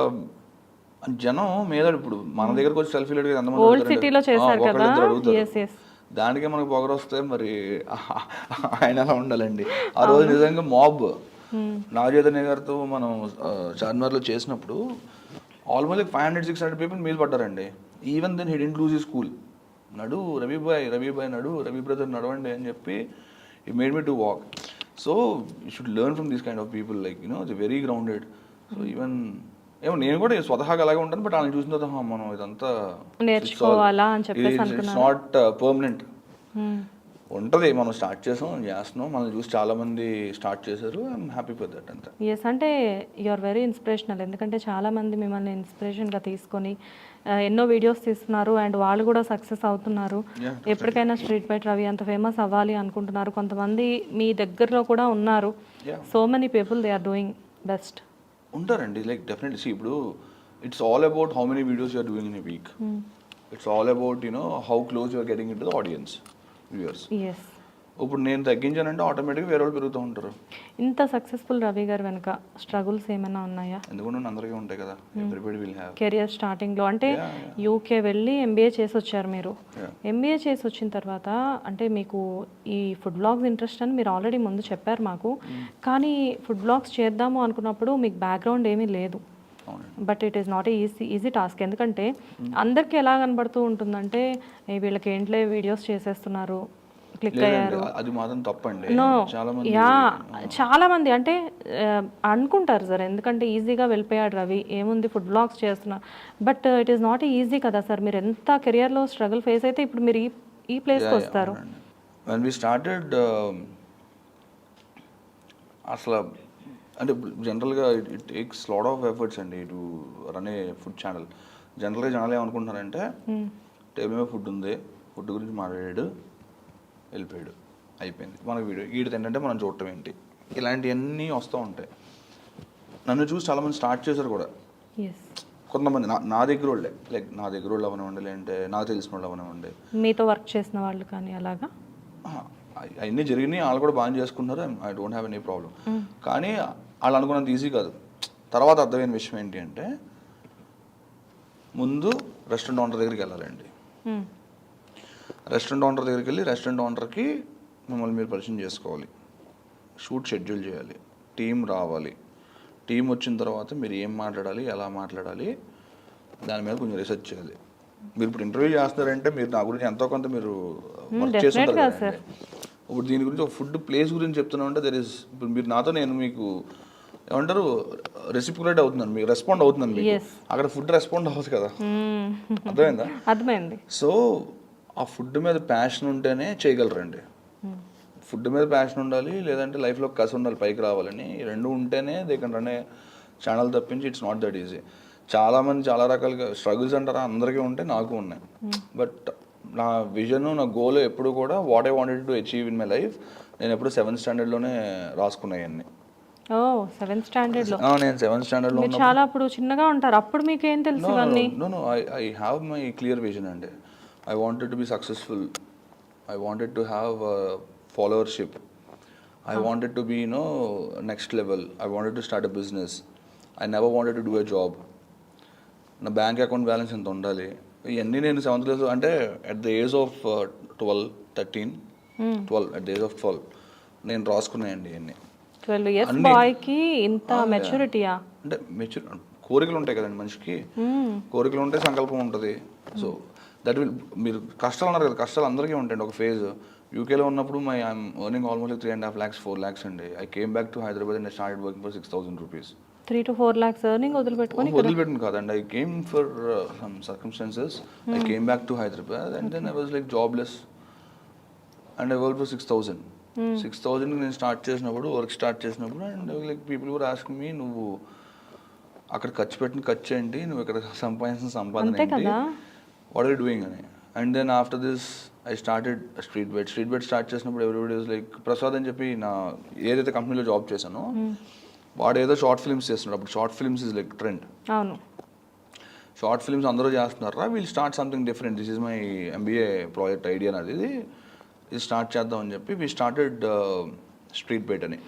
జనం మీద ఇప్పుడు మన దగ్గరకు వచ్చి సెల్ఫీలు అడిగేది ఎంతమంది ఓల్డ్ సిటీలో చేశారు కదా. దానికే మనకు పొగరు వస్తే మరి ఆయన ఎలా ఉండాలండి. ఆ రోజు నిజంగా మాబ్ నాగ చైతన్య గారితో మనం చార్మినార్లో చేసినప్పుడు ఆల్మోస్ట్ 500-600 పీపుల్ మీద పడ్డారండి. Even then he didn't lose his cool. నడు రవి బాయ్ నడు, రవి బ్రదర్ నడవండి అని చెప్పి ఈ made me to walk. So you should learn from these kind of people, like you know the very grounded. So even ఏమో నేను కూడా స్వతహాగా అలాగే ఉంటాను, బట్ వాళ్ళని చూసిన తర్వాత మనం ఇదంతా నేర్చుకోవాలా అని చెప్పేసి ఇట్స్ నాట్ పర్మనెంట్ ఉంటుంది. మనం స్టార్ట్ చేస్తున్నాం, మనం చూసి చాలా మంది స్టార్ట్ చేశారు. ఐఎమ్ హ్యాపీ ఫర్ దట్ అంతే. ఎస్, అంటే యు ఆర్ వెరీ ఇన్స్పిరేషనల్. ఎందుకంటే చాలా మంది మిమ్మల్ని ఇన్స్పిరేషన్గా తీసుకొని ఎన్నో వీడియోస్ తీస్తున్నారు అండ్ వాళ్ళు కూడా సక్సెస్ అవుతున్నారు. ఎప్పటికైనా స్ట్రీట్ బైట్ రవి అంత ఫేమస్ అవ్వాలి అనుకుంటున్నారు. కొంతమంది మీ దగ్గరలో కూడా ఉన్నారు. So many people they are doing best ఉంటారండి. లైక్ డెఫినెట్లీ ఇప్పుడు it's all about how many videos you're doing in a week. It's all about how close you're getting in to the audience viewers. ఇప్పుడు నేను తగ్గించానంటే ఆటోమేటిక్గా వేరే వాళ్ళు పెరుగుతూ ఉంటారు. ఇంత సక్సెస్ఫుల్ రవి గారు వెనుక స్ట్రగుల్స్ ఏమైనా ఉన్నాయా? ఎందుకంటే అందరికీ ఉంటాయి కదా. Everybody will have. కెరియర్ స్టార్టింగ్లో అంటే యూకే వెళ్ళి ఎంబీఏ చేసి వచ్చారు మీరు. ఎంబీఏ చేసి వచ్చిన తర్వాత అంటే మీకు ఈ ఫుడ్ బ్లాగ్స్ ఇంట్రెస్ట్ అని మీరు ఆల్రెడీ ముందు చెప్పారు మాకు. కానీ ఫుడ్ బ్లాగ్స్ చేద్దాము అనుకున్నప్పుడు మీకు బ్యాక్గ్రౌండ్ ఏమీ లేదు. But it is not easy task. ఎందుకంటే అందరికీ ఎలా కనబడుతూ ఉంటుందంటే వీళ్ళకి ఏంట్లే వీడియోస్ చేసేస్తున్నారు, క్లిక్ అయ్యారు. అది మాత్రం తప్పండి. చాలా మంది అంటే అనుకుంటారు సార్, ఎందుకంటే ఈజీగా వెళ్ళిపోయాడు రవి, ఏముంది ఫుడ్ బ్లాగ్స్ చేస్తున్నారు. But it is not easy కదా సార్. మీరు ఎంత కెరియర్లో స్ట్రగుల్ ఫేస్ అయితే ఇప్పుడు మీరు ఈ ప్లేస్కి వస్తారు. when we started అసలు అంటే జనరల్గా it takes lot of efforts అండి to run a food channel. జనరల్గా జనాలు ఏమనుకుంటున్నారంటే టేబుల్ మీద ఫుడ్ ఉంది, ఫుడ్ గురించి మాట్లాడాడు, వెళ్ళిపోయాడు, అయిపోయింది, మనకు వీడియో ఈడు తింటే మనం చూడటం ఏంటి, ఇలాంటివన్నీ వస్తూ ఉంటాయి. నన్ను చూసి చాలామంది స్టార్ట్ చేశారు కూడా. కొంతమంది నా దగ్గర వాళ్ళే, లైక్ నా దగ్గర వాళ్ళు అవనివ్వండి, లేదంటే నాకు తెలిసిన వాళ్ళు అవనివ్వండి, మీతో వర్క్ చేసిన వాళ్ళు కానీ అలాగా అవన్నీ జరిగినాయి. వాళ్ళు కూడా బాగా చేసుకుంటున్నారు. I don't have any problem. కానీ వాళ్ళు అనుకున్నంత ఈజీ కాదు. తర్వాత అర్థమైన విషయం ఏంటి అంటే ముందు రెస్టారెంట్ ఓనర్ దగ్గరికి వెళ్ళాలండి. రెస్టారెంట్ ఓనర్ దగ్గరికి వెళ్ళి రెస్టారెంట్ ఓనర్కి మిమ్మల్ని మీరు పరిచయం చేసుకోవాలి, షూట్ షెడ్యూల్ చేయాలి, టీం రావాలి. టీం వచ్చిన తర్వాత మీరు ఏం మాట్లాడాలి, ఎలా మాట్లాడాలి, దాని మీద కొంచెం రీసెర్చ్ చేయాలి. మీరు ఇప్పుడు ఇంటర్వ్యూ చేస్తున్నారంటే మీరు నా గురించి ఎంతో కొంత మీరు వర్క్ చేస్తుంటారు కదండి. ఇప్పుడు దీని గురించి ఒక ఫుడ్ ప్లేస్ గురించి చెప్తున్నా అంటే ఇప్పుడు మీరు నాతో నేను మీకు ఏమంటారు రెసిప్యులేట్ అవుతున్నాను, మీకు రెస్పాండ్ అవుతున్నాను. మీకు అక్కడ ఫుడ్ రెస్పాండ్ అవ్వదు కదా. అర్థమైందా? అర్థమైంది. సో ఆ ఫుడ్ మీద ప్యాషన్ ఉంటేనే చేయగలరండి. ఫుడ్ మీద ప్యాషన్ ఉండాలి, లేదంటే లైఫ్లో కసి ఉండాలి, పైకి రావాలని. ఈ రెండు ఉంటేనే they can run A channel. తప్పించి ఇట్స్ నాట్ దట్ ఈజీ. చాలామంది చాలా రకాలుగా స్ట్రగుల్స్ అంటారా, అందరికీ ఉంటాయి, నాకు ఉన్నాయి. బట్ నా విజన్, నా గోల్ ఎప్పుడు కూడా what I wanted to achieve in my life నేను ఎప్పుడు 7th స్టాండర్డ్లోనే రాసుకున్నాయి అన్నీ. ఓ 7th స్టాండర్డ్లో నేను 7th స్టాండర్డ్లో మీరు చాలా అప్పుడు చిన్నగా ఉంటారు, అప్పుడు మీకు ఏం తెలుసు ఇవన్నీ? No, I have my clear vision and I wanted to be successful. I wanted to have followership. I wanted to be, next level. I wanted to start a business. I never wanted to do a job. నా బ్యాంక్ అకౌంట్ బ్యాలెన్స్ ఎంత ఉండాలి, ఇవన్నీ నేను 7th క్లాస్ అంటే at the age of 12 at the age of 12 నేను రాసుకున్నాయండి ఇవన్నీ. 12 ఇయర్స్ బాయ్కి ఇంత మెచ్యూరిటీయా? అంటే కోరికలు ఉంటాయి కదండి మనిషికి, కోరికలు ఉంటాయి, సంకల్పం ఉంటుంది. సో దట్ విల్, మీరు కష్టాలు అన్నారు కదా, కష్టాలు అందరికీ ఉంటాయండి. ఒక ఫేజ్ యూకేలో ఉన్నప్పుడు I'm earning almost 3.5 lakhs 4 lakhs అండి. I came back to Hyderabad and I started working for 6,000 rupees. 3 to 4 lakhs earning వదిలిపెట్టింది కాదండి. I came for some circumstances, I came back to Hyderabad and then I was like jobless and I work for 6,000. 6,000 నేను వర్క్ స్టార్ట్ చేసినప్పుడు and like people were asking me, నువ్వు అక్కడ ఖర్చు ఏంటి, నువ్వు ఇక్కడ సంపాదించిన సంపాదన ఏంటి, వాట్ ఆర్ యూ డూయింగ్ అని. And then after this I started Street Byte start చేసినప్పుడు ఎవ్రీబడి వాజ్ లైక్, ప్రసాద్ అని చెప్పి నా ఏదైతే కంపెనీలో జాబ్ చేశానో వాడు ఏదో షార్ట్ ఫిల్మ్స్ చేస్తున్నాడు. అప్పుడు short films is like trend. అవును, షార్ట్ ఫిల్మ్స్ అందరూ చేస్తున్నారా, we'll start something different, this is my MBA project idea నాది, ఇది స్టార్ట్ చేద్దాం అని చెప్పి వీ స్టార్టెడ్ స్ట్రీట్ బైట్ అని.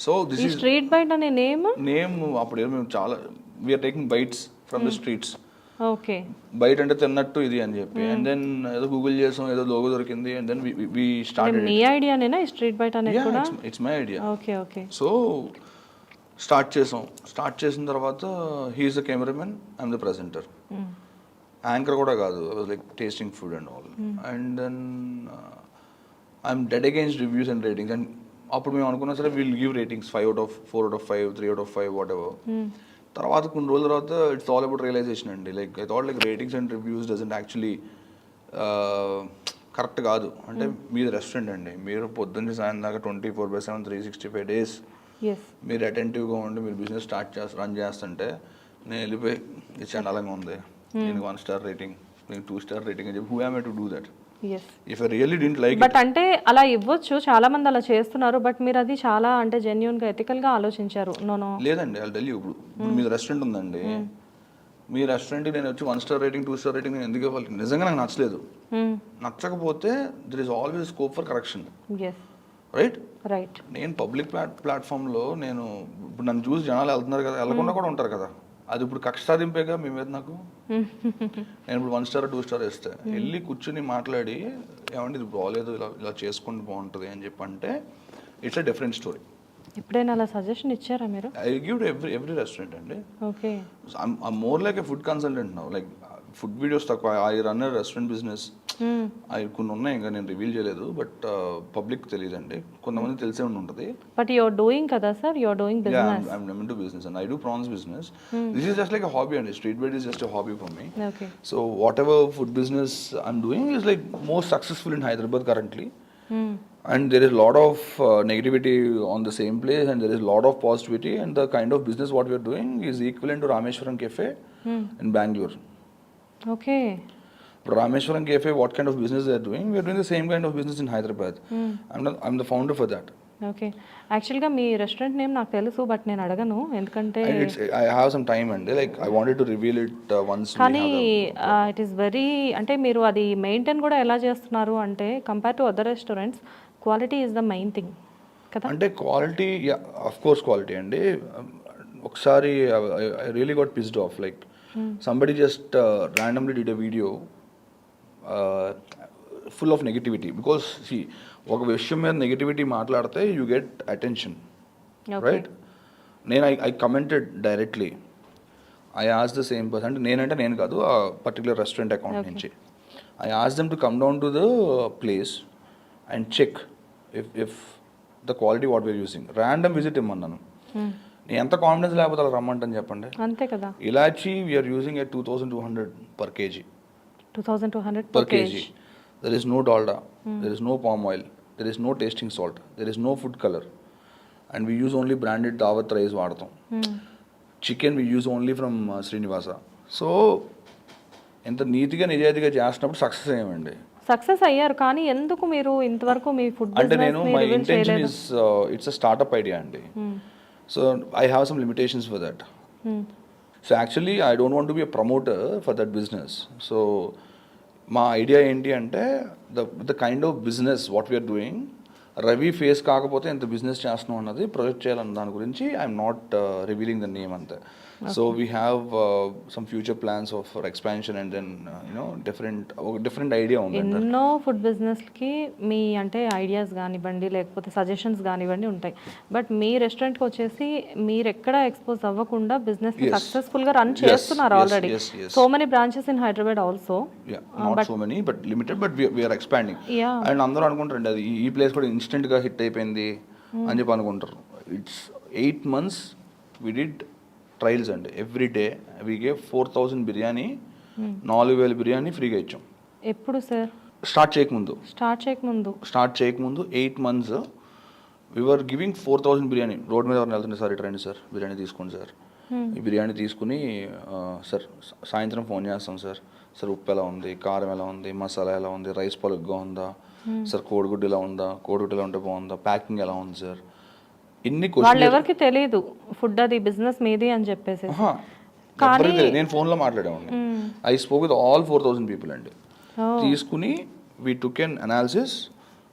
So this is Street Byte అనే నేమ్ అప్పుడు మేము చాలా we're taking bites from the streets. Okay, బయట అంటే తిన్నట్టు ఇది అని చెప్పి అండ్ దెన్ ఏదో గూగుల్ చేసాం, ఏదో లోగో దొరికింది అండ్ దెన్ వి స్టార్టెడ్. మీ ఐడియానేనా ఈ స్ట్రీట్ బైట్ అనేది కూడా? It's my idea. Okay. So start చేసిన తర్వాత he's the cameraman, I'm the presenter. Anchor కూడా కాదు, I was like tasting food and all. And then I'm dead against reviews and ratings. And అప్పుడు మేము అనుకున్నా సరే we'll give ratings 5 out of 4 out of 5, 3 out of 5, what ever. తర్వాత కొన్ని రోజుల తర్వాత ఇట్స్ ఆల్ అబౌట్ రియలైజేషన్ అండి. Like I thought like ratings and reviews doesn't actually correct కాదు. అంటే మీది రెస్టారెంట్ అండి, మీరు పొద్దున్న సాయం దాకా 24/7 365 days మీరు అటెంటివ్గా ఉండి మీరు బిజినెస్ రన్ చేస్తుంటే నేను వెళ్ళిపోయి ఇది చండాలంగా ఉంది, నేను 1 star రేటింగ్, నేను 2 star రేటింగ్ అని చెప్పి who am I to do that? If I really didn't like but అంటే అలా ఇవ్వచ్చు, చాలా మంది అలా చేస్తున్నారు. బట్ మీరు అది చాలా అంటే జెన్యూన్ గా ఎథికల్ గా ఆలోచించారు. లేదండి, ఐ టెల్ యూ. ఇప్పుడు మీ రెస్టారెంట్ ఉందండి, మీ రెస్టారెంట్కి నేను వచ్చి 1 star రేటింగ్ 2 star రేటింగ్ నేను ఎందుకు ఇవ్వాలి? నిజంగా నాకు నచ్చలేదు. నచ్చకపోతే there is always scope for correction, right? నేను పబ్లిక్ ప్లాట్ఫామ్లో నేను ఇప్పుడు నన్ను చూసి జనాలు వెళ్తున్నారు కదా, వెళ్ళకుండా కూడా ఉంటారు కదా, అది ఇప్పుడు కక్ష సాధింపేగా మీ మీద నాకు. నేను ఇప్పుడు 1 star 2 star వేస్తే వెళ్ళి కూర్చుని మాట్లాడి ఏమంటే ఇది బాగోలేదు, ఇలా చేసుకుంటే బాగుంటుంది అని చెప్పి అంటే ఇట్స్ అ డిఫరెంట్ స్టోరీ. ఎప్పుడైనా అలా సజెషన్ ఇచ్చారా మీరు? ఐ గివ్ ఎవ్రీ రెస్టారెంట్ అండి. Okay, I more like a food consultant now. Like food videos తక్కువ, I run a restaurant business. అవి కొన్ని ఉన్నాయి, ఇంకా నేను రివీల్ చేయలేదు, బట్ పబ్లిక్ తెలియదండి, కొంతమంది తెలిసే ఉంటుంది. బట్ యు ఆర్ డూయింగ్ కదా sir, you are doing business. Yeah, I'm into business and I do prawns business. This is just like a hobby, and street bait is just a hobby for me. Okay. So whatever food business I'm doing is like most successful in Hyderabad currently. And there is a lot of negativity on the same place, and there is a lot of positivity, and the kind of business what we are doing is equivalent to Rameshwaram Cafe in Bangalore. Okay. Rameshwaram Cafe, what kind of business they are doing? We are doing the same kind of business in Hyderabad. I'm the founder for that. Okay, యాక్చువల్గా మీ రెస్టారెంట్ నేమ్ నాకు తెలుసు, బట్ నేను అడగను ఎందుకంటే I have some time and like I wanted to reveal it once. కానీ ఇట్ ఈస్ వెరీ, అంటే మీరు అది మెయింటైన్ కూడా ఎలా చేస్తున్నారు అంటే compare to other restaurants, quality is the main thing కదా. అంటే క్వాలిటీ, ఆఫ్ కోర్స్ క్వాలిటీ అండి. ఒకసారి I really got pissed off, like somebody just randomly did a video full of negativity, because see, ఒక విషయం మీద నెగిటివిటీ మాట్లాడితే యూ గెట్ అటెన్షన్, రైట్? నేను I commented directly. I ask the same person, అంటే నేను కాదు, ఆ పర్టికులర్ రెస్టారెంట్ అకౌంట్ నుంచి I ask them to come down to the place and check if the quality what we're using. Random visit ఇమ్మన్నాను. నేను ఎంత కాన్ఫిడెన్స్ లేకపోతే అలా రమ్మంటని చెప్పండి. అంతే కదా. Elaichi we're using at 2,200 per kg. 2,200 per kg. There is no dalda, there is no palm oil, there is no tasting salt, there is no food color, and we use only branded Dawat rice vaadtam. Chicken we use only from Srinivasa. So ఎంత నీతిగా నిజాయితీగా చేస్తున్నప్పుడు సక్సెస్ అయ్యామండి. సక్సెస్ అయ్యారు, కానీ ఎందుకు మీరు ఇంతవరకు మీ ఫుడ్ అంటే బిజినెస్ నేను my intention is it's a startup idea అండి. So I have some limitations for that. So actually I don't want to be a promoter for that business. So మా ఐడియా ఏంటి అంటే the kind of business what we're doing Ravi face కాకపోతే ఎంత బిజినెస్ చేస్తున్నాం అన్నది ప్రొజెక్ట్ చేయాలన్న దాని గురించి I'm not revealing the name అంతే. So we have some future plans of expansion and then you know different idea ఉంది. ఎన్నో ఫుడ్ బిజినెస్కి మీ అంటే ఐడియాస్ కానివ్వండి లేకపోతే సజెషన్స్ కానివ్వండి ఉంటాయి, బట్ మీ రెస్టారెంట్కి వచ్చేసి మీరు ఎక్కడ ఎక్స్పోజ్ అవ్వకుండా బిజినెస్ని సక్సెస్ఫుల్గా రన్ చేస్తున్నారు already. So many branches in Hyderabad also. Not so many but limited, but we're expanding. And అందరూ అనుకుంటారండి అది ఈ ప్లేస్ కూడా ఇన్స్టెంట్గా హిట్ అయిపోయింది అని చెప్పి అనుకుంటారు. It's 8 months we did trials అండి. Every day we gave 4,000 biryani, 4,000 biryani ఫ్రీగా ఇచ్చాం. ఎప్పుడు సార్? స్టార్ట్ చేయకముందు 8 months we're giving 4,000 biryani. Road మీద ఎవరిని వెళ్తుంటే సార్ ఇటు రండి సార్ బిర్యానీ తీసుకోండి సార్, ఈ బిర్యానీ తీసుకుని సార్ సాయంత్రం ఫోన్ చేస్తాం సార్, సార్ ఉప్పు ఎలా ఉంది, కారం ఎలా ఉంది, మసాలా ఎలా ఉంది, రైస్ పలుగ్గా ఉందా సార్, కోడిగుడ్డు ఎలా ఉందా, కోడిగుడ్డు ఎలా ఉంటే బాగుందా, ప్యాకింగ్ ఎలా ఉంది సార్, ఇన్ని వాళ్ళు ఎవరికి తెలియదు ఫుడ్ అది బిజినెస్ మీది అని చెప్పేసి. నేను ఫోన్లో మాట్లాడేవాడిని. I spoke with all 4,000 people అండి. తీసుకుని we took an analysis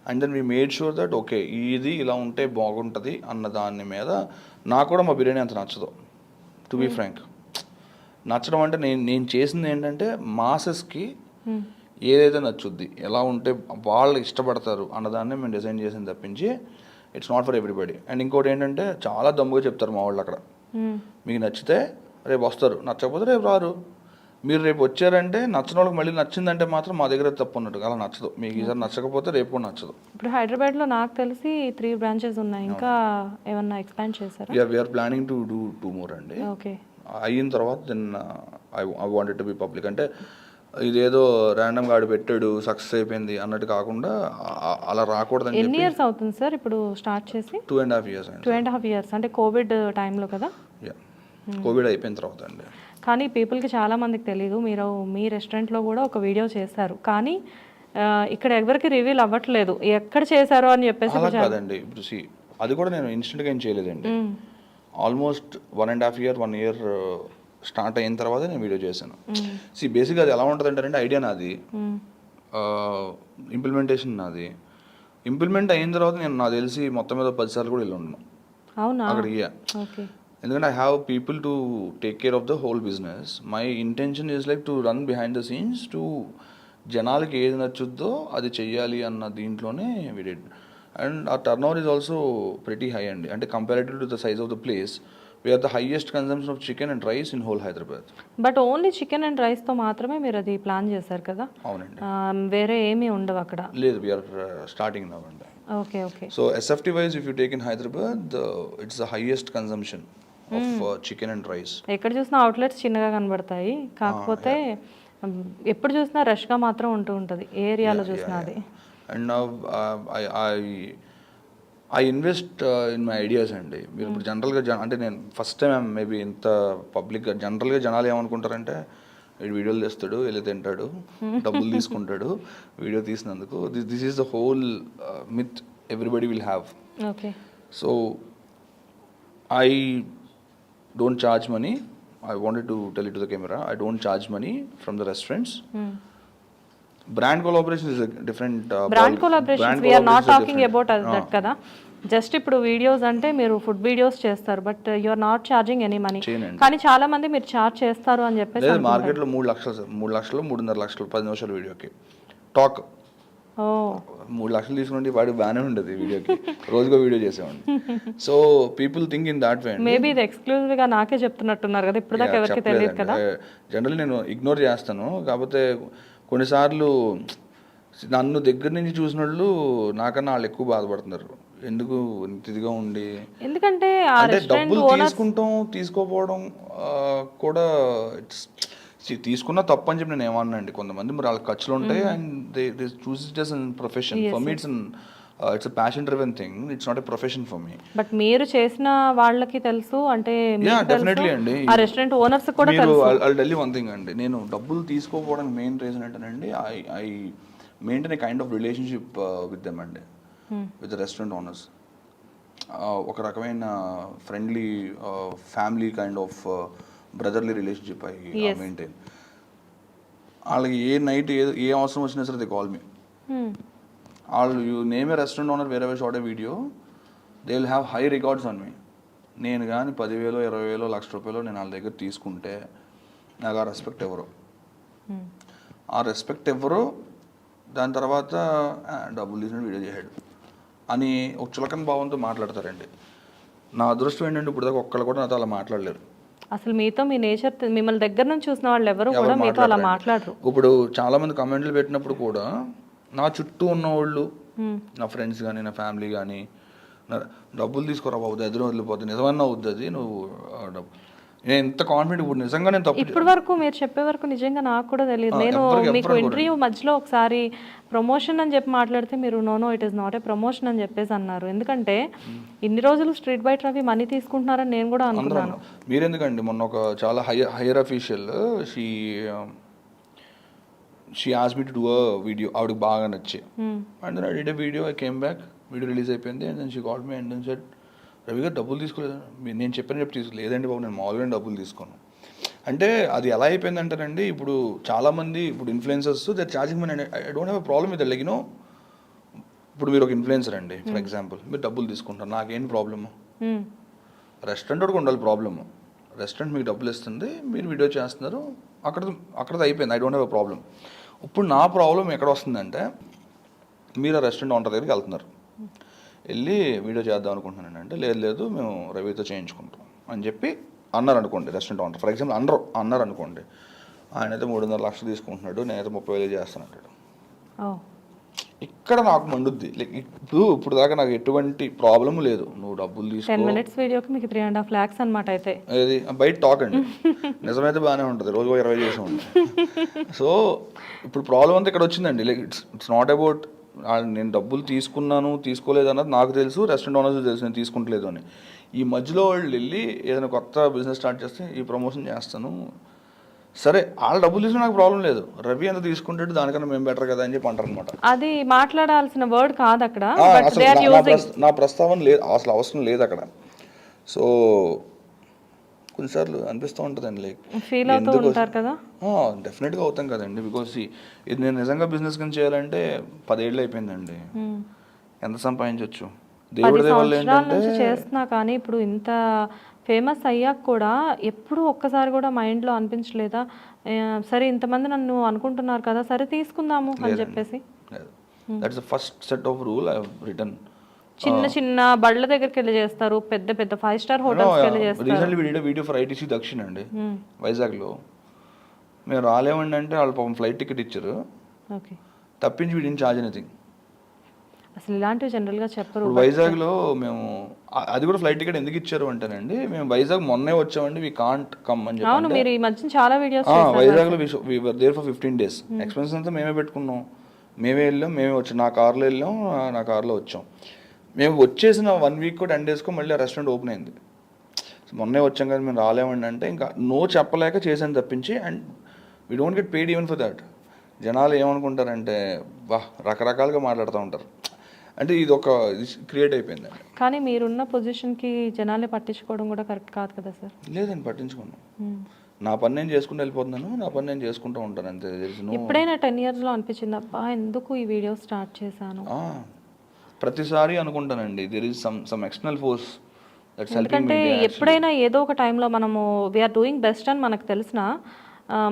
and then we made sure that okay ఇది ఇలా ఉంటే బాగుంటుంది అన్న దాని మీద. నాకు కూడా మా బిర్యానీ అంత నచ్చదు, టు బీ ఫ్రాంక్. నచ్చడం అంటే నేను చేసింది ఏంటంటే మాసెస్కి ఏదైతే నచ్చుద్ది, ఎలా ఉంటే వాళ్ళు ఇష్టపడతారు అన్నదాన్ని మేము డిజైన్ చేసింది తప్పించి it's not for everybody. And ఇంకోటి ఏంటంటే చాలా దమ్ముగా చెప్తారు మా వాళ్ళు అక్కడ, మీకు నచ్చితే రేపు వస్తారు, నచ్చకపోతే రేపు రారు. మీరు రేపు వచ్చారంటే నచ్చిన వాళ్ళకి మళ్ళీ నచ్చిందంటే మాత్రం మా దగ్గర తప్పు ఉన్నట్టు, అలా నచ్చదు. మీకు ఈసారి నచ్చకపోతే రేపు కూడా నచ్చదు. ఇప్పుడు హైదరాబాద్లో నాకు తెలిసి 3 branches ఉన్నాయి, ఇంకా ఏమన్నా ఎక్స్పాండ్ చేశారా? We're planning to do 2 more అండి. ఓకే, అయిన తర్వాత then I wanted to be public. అంటే ఇదేదో ర్యాండమ్గా ఆడు పెట్టాడు సక్సెస్ అయిపోయింది అన్నట్టు కాకుండా అలా రాకూడదని. ఎన్ని ఇయర్స్ అవుతుంది సార్ ఇప్పుడు స్టార్ట్ చేసి? 2.5 years అండి. 2.5 years అంటే కోవిడ్ టైంలో కదా? కోవిడ్ అయిపోయిన తర్వాత అండి. కానీ పీపుల్కి చాలా మందికి తెలియదు, మీరు మీ రెస్టారెంట్లో కూడా ఒక వీడియో చేశారు, కానీ ఇక్కడ ఎవరికి రివీల్ అవ్వట్లేదు ఎక్కడ చేశారు అని చెప్పేసి. అలా కాదండి, ఇప్పుడు అది కూడా నేను ఇన్స్టెంట్గా ఏం చేయలేదండి. ఆల్మోస్ట్ 1.5 year 1 year స్టార్ట్ అయిన తర్వాత నేను వీడియో చేశాను. బేసిక్గా అది ఎలా ఉంటుంది అంటే ఐడియా నాది, ఇంప్లిమెంటేషన్ నాది. ఇంప్లిమెంట్ అయిన తర్వాత నేను నాకు తెలిసి మొత్తం మీద 10 సార్లు కూడా వెళ్ళి ఉన్నాను అక్కడికి. ఎందుకంటే I have people to take care of the whole business. My intention is like to run behind the scenes to జనాలకి ఏది నచ్చుద్దో అది చెయ్యాలి అన్న దీంట్లోనే వి డిడ్. అండ్ ఆ turn over is also pretty high అండి. అంటే comparative to the size of the place we are the highest consumption of chicken and rice in whole Hyderabad. But only chicken and rice తో మాత్రమే మీరు అది ప్లాన్ చేశారు కదా? అవునండి. వేరే ఏమీ ఉండవు అక్కడ? లేదు, we are starting now అండి. Okay okay. So SFT wise if you take in Hyderabad it's the highest consumption of chicken and rice. ఎక్కడ చూసినా అవుట్లెట్స్ చిన్నగా కనబడతాయి, కాకపోతే ఎప్పుడు చూసినా రష్గా మాత్రం ఉంటూ ఉంటుంది ఏ ఏరియాలో చూసినా అది. And now I invest in my ideas అండి. మీరు ఇప్పుడు జనరల్గా అంటే నేను ఫస్ట్ టైం మేబీ ఇంత పబ్లిక్గా జనరల్గా జనాలు ఏమనుకుంటారంటే వీడు వీడియోలు తెస్తాడు, వెళ్ళి తింటాడు, డబ్బులు తీసుకుంటాడు వీడియో తీసినందుకు. This is the whole myth everybody will have. Okay. So I don't charge money. I wanted to tell it to the camera, I don't charge money from the restaurants. Brand collaboration is a different brand collaboration we are not talking about that kada. Just ఇప్పుడు వీడియోస్ అంటే మీరు ఫుడ్ వీడియోస్ చేస్తారు, but you are not charging any money. కానీ చాలా మంది మీరు ఛార్జ్ చేస్తారు అని చెప్పేసి. లేదు, మార్కెట్లో 3 లక్షలు 3 లక్షలు 3.5 లక్షలు 10 నిమిషాల వీడియోకి టాక్. 3 లక్షలు తీసుకుంటే వాడు బాగానే ఉండేది వీడియోకి, రోజుకో వీడియో చేసేవాడిని. So people think in that way. Maybe ఇది ఎక్స్క్లూజివ్ గా నాకే చెప్తున్నారు కదా, ఇప్పుడు దాకా ఎవరికి తెలియదు కదా. జనరల్లీ నేను ఇగ్నోర్ చేస్తాను, కాకపోతే కొన్నిసార్లు నన్ను దగ్గర నుంచి చూసిన వాళ్ళు నాకన్నా వాళ్ళు ఎక్కువ బాధపడుతున్నారు. ఎందుకు ఇదిగా ఉండి, ఎందుకంటే డబ్బులు తీసుకుంటాం తీసుకోపోవడం కూడా తీసుకున్న తప్పు అని చెప్పి నేను ఏమన్నా అండి. కొంతమంది మరి వాళ్ళ ఖర్చులు ఉంటాయి and they choose it as an profession. For me it's a passion driven thing, it's not a profession for me. But మీరు చేసిన వాళ్ళకి తెలుసు అంటే డెఫినెట్లీ అండి, ఆ రెస్టారెంట్ ఓనర్స్ కూడా తెలుసు. I'll tell you one thing అండి, నేను డబ్బులు తీసుకోపోవడానికి మెయిన్ రీజన్ ఏంటంటే I maintain a kind of relationship with them అండి, విత్ రెస్టారెంట్ ఓనర్స్. ఒక రకమైన friendly family kind of brotherly relationship I maintain. వాళ్ళకి ఏ నైట్ ఏ అవసరం వచ్చినా సరే దే కాల్ మీ. వాళ్ళు you name a restaurant owner వేరే short a video, they will have high records on me. నేను కానీ 10,000 20,000 1,00,000 నేను వాళ్ళ దగ్గర తీసుకుంటే నాకు ఆ రెస్పెక్ట్ ఎవరు, ఆ రెస్పెక్ట్ ఎవరు, దాని తర్వాత డబ్బులు తీసిన వీడియో చేశాడు అని ఒక చులకన భావంతో మాట్లాడతారండి. నా అదృష్టం ఏంటంటే ఇప్పుడు దాకా ఒక్కళ్ళు కూడా నాతో అలా మాట్లాడలేరు. అసలు మీతో మీ నేచర్ మిమ్మల్ని దగ్గర నుంచి చూసిన వాళ్ళు ఎవరు కూడా మీతో అలా మాట్లాడరు. ఇప్పుడు చాలా మంది కమెంట్లు పెట్టినప్పుడు కూడా నా చుట్టూ ఉన్న వాళ్ళు, నా ఫ్రెండ్స్ కానీ నా ఫ్యామిలీ కానీ, డబ్బులు తీసుకోరా బాబు ఎదురు వదిలిపోతుంది, నిజమన్నా అవుద్ది అది నువ్వు డబ్బు. నేను ఎంత కాన్ఫిడెంట్ ఇప్పుడు నిజంగా నేను తప్పు ఇప్పటి వరకు మీరు చెప్పే వరకు నిజంగా నాకు కూడా తెలియదు. నేను మీకు ఇంటర్వ్యూ మధ్యలో ఒకసారి ప్రమోషన్ అని చెప్పి మాట్లాడితే మీరు no it is not a promotion అని చెప్పేసి అన్నారు. ఎందుకంటే ఇన్ని రోజులు స్ట్రీట్ బైట్ రవి మనీ తీసుకుంటున్నారని నేను కూడా అనుకున్నాను. మీరెందుకండి మొన్న ఒక చాలా higher official she asked me to do a video, ఆవిడకి బాగా నచ్చి and then I did a video, I came back, video release అయిపోయింది and then she called me and then said Ravi garu డబ్బులు తీసుకోలేదు. నేను చెప్పి తీసుకోలేదండి బాబు, నేను మామూలుగా డబ్బులు తీసుకోను. అంటే అది ఎలా అయిపోయిందంటారండి, ఇప్పుడు చాలామంది ఇప్పుడు influencers they charging money. I don't have a problem with like you know, ఇప్పుడు మీరు ఒక ఇన్ఫ్లుయెన్సర్ అండి ఫర్ ఎగ్జాంపుల్, మీరు డబ్బులు తీసుకుంటారు, నాకేం ప్రాబ్లము? రెస్టారెంట్ కూడా ఉండాలి ప్రాబ్లము. రెస్టారెంట్ మీకు డబ్బులు ఇస్తుంది, మీరు వీడియో చేస్తున్నారు, అక్కడది అయిపోయింది, I don't have a problem. ఇప్పుడు నా ప్రాబ్లం ఎక్కడ వస్తుందంటే, మీరు ఆ రెస్టారెంట్ ఓనర్ దగ్గరికి వెళ్తున్నారు, వెళ్ళి వీడియో చేద్దాం అనుకుంటున్నాను అంటే లేదు మేము రవితో చేయించుకుంటాం అని చెప్పి అన్నారు అనుకోండి. రెస్టారెంట్ ఓనర్ ఫర్ ఎగ్జాంపుల్ అన్నారు అనుకోండి, ఆయన అయితే 3.5 లక్షలు తీసుకుంటున్నాడు, నేనైతే 30,000 చేస్తానంటాడు. ఇక్కడ నాకు మండుద్ది. లైక్ ఇప్పుడు దాకా నాకు ఎటువంటి ప్రాబ్లము లేదు, నువ్వు డబ్బులు తీసుకో. 10 minutes వీడియోకి మీకు 3.5 lakhs అనమాట. అయితే అది బయట టాక్ అండి, నిజమైతే బాగానే ఉంటుంది, రోజు 20 చేసి ఉంటుంది. సో ఇప్పుడు ప్రాబ్లం అంతా ఇక్కడ వచ్చిందండి. లైక్ ఇట్స్ నాట్ అబౌట్ నేను డబ్బులు తీసుకున్నాను తీసుకోలేదు అన్నది నాకు తెలుసు, రెస్టారెంట్ ఓనర్స్ తెలుసు నేను తీసుకుంటలేదు అని. ఈ మధ్యలో వాళ్ళు వెళ్ళి ఏదైనా కొత్త బిజినెస్ స్టార్ట్ చేస్తే ఈ ప్రమోషన్ చేస్తాను, సరే వాళ్ళ డబ్బులు తీసుకుని నాకు ప్రాబ్లం లేదు, రవి ఎంత తీసుకుంటాడు దానికన్నా మేము బెటర్ కదా అని చెప్పి అంటారు అనమాట. అది మాట్లాడాల్సిన వర్డ్ కాదు అక్కడ, నా ప్రస్తావన లేదు, అసలు అవసరం లేదు అక్కడ. సో కొన్నిసార్లు అనిపిస్తూ ఉంటుందండి, లైక్ ఫీల్ అవుతూ ఉంటారు కదా. డెఫినెట్గా అవుతాం కదండి, బికాస్ ఇది నేను నిజంగా బిజినెస్ కింద చేయాలంటే 10 ఏళ్ళు అయిపోయిందండి. ఎంత సంపాదించవచ్చు దేవుడి వల్ల ఏంటంటే చేస్తున్నా. కానీ ఇప్పుడు ఇంత ఫేమస్ అయ్యాక కూడా ఎప్పుడు ఒక్కసారి కూడా మైండ్లో అనిపించలేదా, సరే ఇంతమంది నన్ను అనుకుంటున్నారు కదా, సరే తీసుకుందాము అని చెప్పేసి? That's the first set of rule I have written. చిన్న బళ్ళ దగ్గరికి వెళ్ళి చేస్తారు, పెద్ద 5 star హోటల్స్కి వెళ్ళి చేస్తారు. రీసెంట్లీ వీడియో ఫర్ ఐటీసీ దక్షిణ అండి వైజాగ్లో. మేము రాలేమండి అంటే వాళ్ళు పాపం ఫ్లైట్ టికెట్ ఇచ్చారు, తప్పించి వీడిని ఛార్జ్ ఎనీథింగ్. అసలు ఇలాంటివి జనరల్గా చెప్పరు. వైజాగ్లో మేము అది కూడా ఫ్లైట్ టికెట్ ఎందుకు ఇచ్చారు అంటేనండి, మేము వైజాగ్ మొన్నే వచ్చామండి, వీ కాంట్ కమ్ అని చెప్పి. అవును, మీరు ఈ మధ్య చాలా వీడియోస్ వైజాగ్లో we were there for 15 days. Expenses అంతా మేమే పెట్టుకున్నాం, మేమే వెళ్ళాం, మేమే వచ్చాం, నా కార్లో వెళ్ళాం, నా కార్లో వచ్చాం. మేము వచ్చేసిన 1 week 10 days మళ్ళీ ఆ రెస్టారెంట్ ఓపెన్ అయింది. మొన్నే వచ్చాం కదా మేము రాలేమండి అంటే ఇంకా నో చెప్పలేక చేసాను తప్పించి, and we don't get paid even for that. జనాలు ఏమనుకుంటారంటే బా రకరకాలుగా మాట్లాడుతూ ఉంటారు, అంటే ఇది ఒక క్రియేట్ అయిపోయింది. కానీ మీరున్న పొజిషన్కి జనాల్ని పట్టించుకోవడం కూడా కరెక్ట్ కాదు కదా సార్? లేదండి, పట్టించుకున్నాను, నా పని నేను చేసుకుంటూ వెళ్ళిపోతున్నాను, నా పని నేను చేసుకుంటూ ఉంటాను అంతే. ఎప్పుడైనా 10 yearsలో అనిపించింది అబ్బా ఎందుకు ఈ వీడియో స్టార్ట్ చేశాను? ప్రతిసారి అనుకుంటానండి, there is some external force that's helping me. ఎందుకంటే ఎప్పుడైనా ఏదో ఒక టైంలో మనము వీఆర్ డూయింగ్ బెస్ట్ అని మనకు తెలిసిన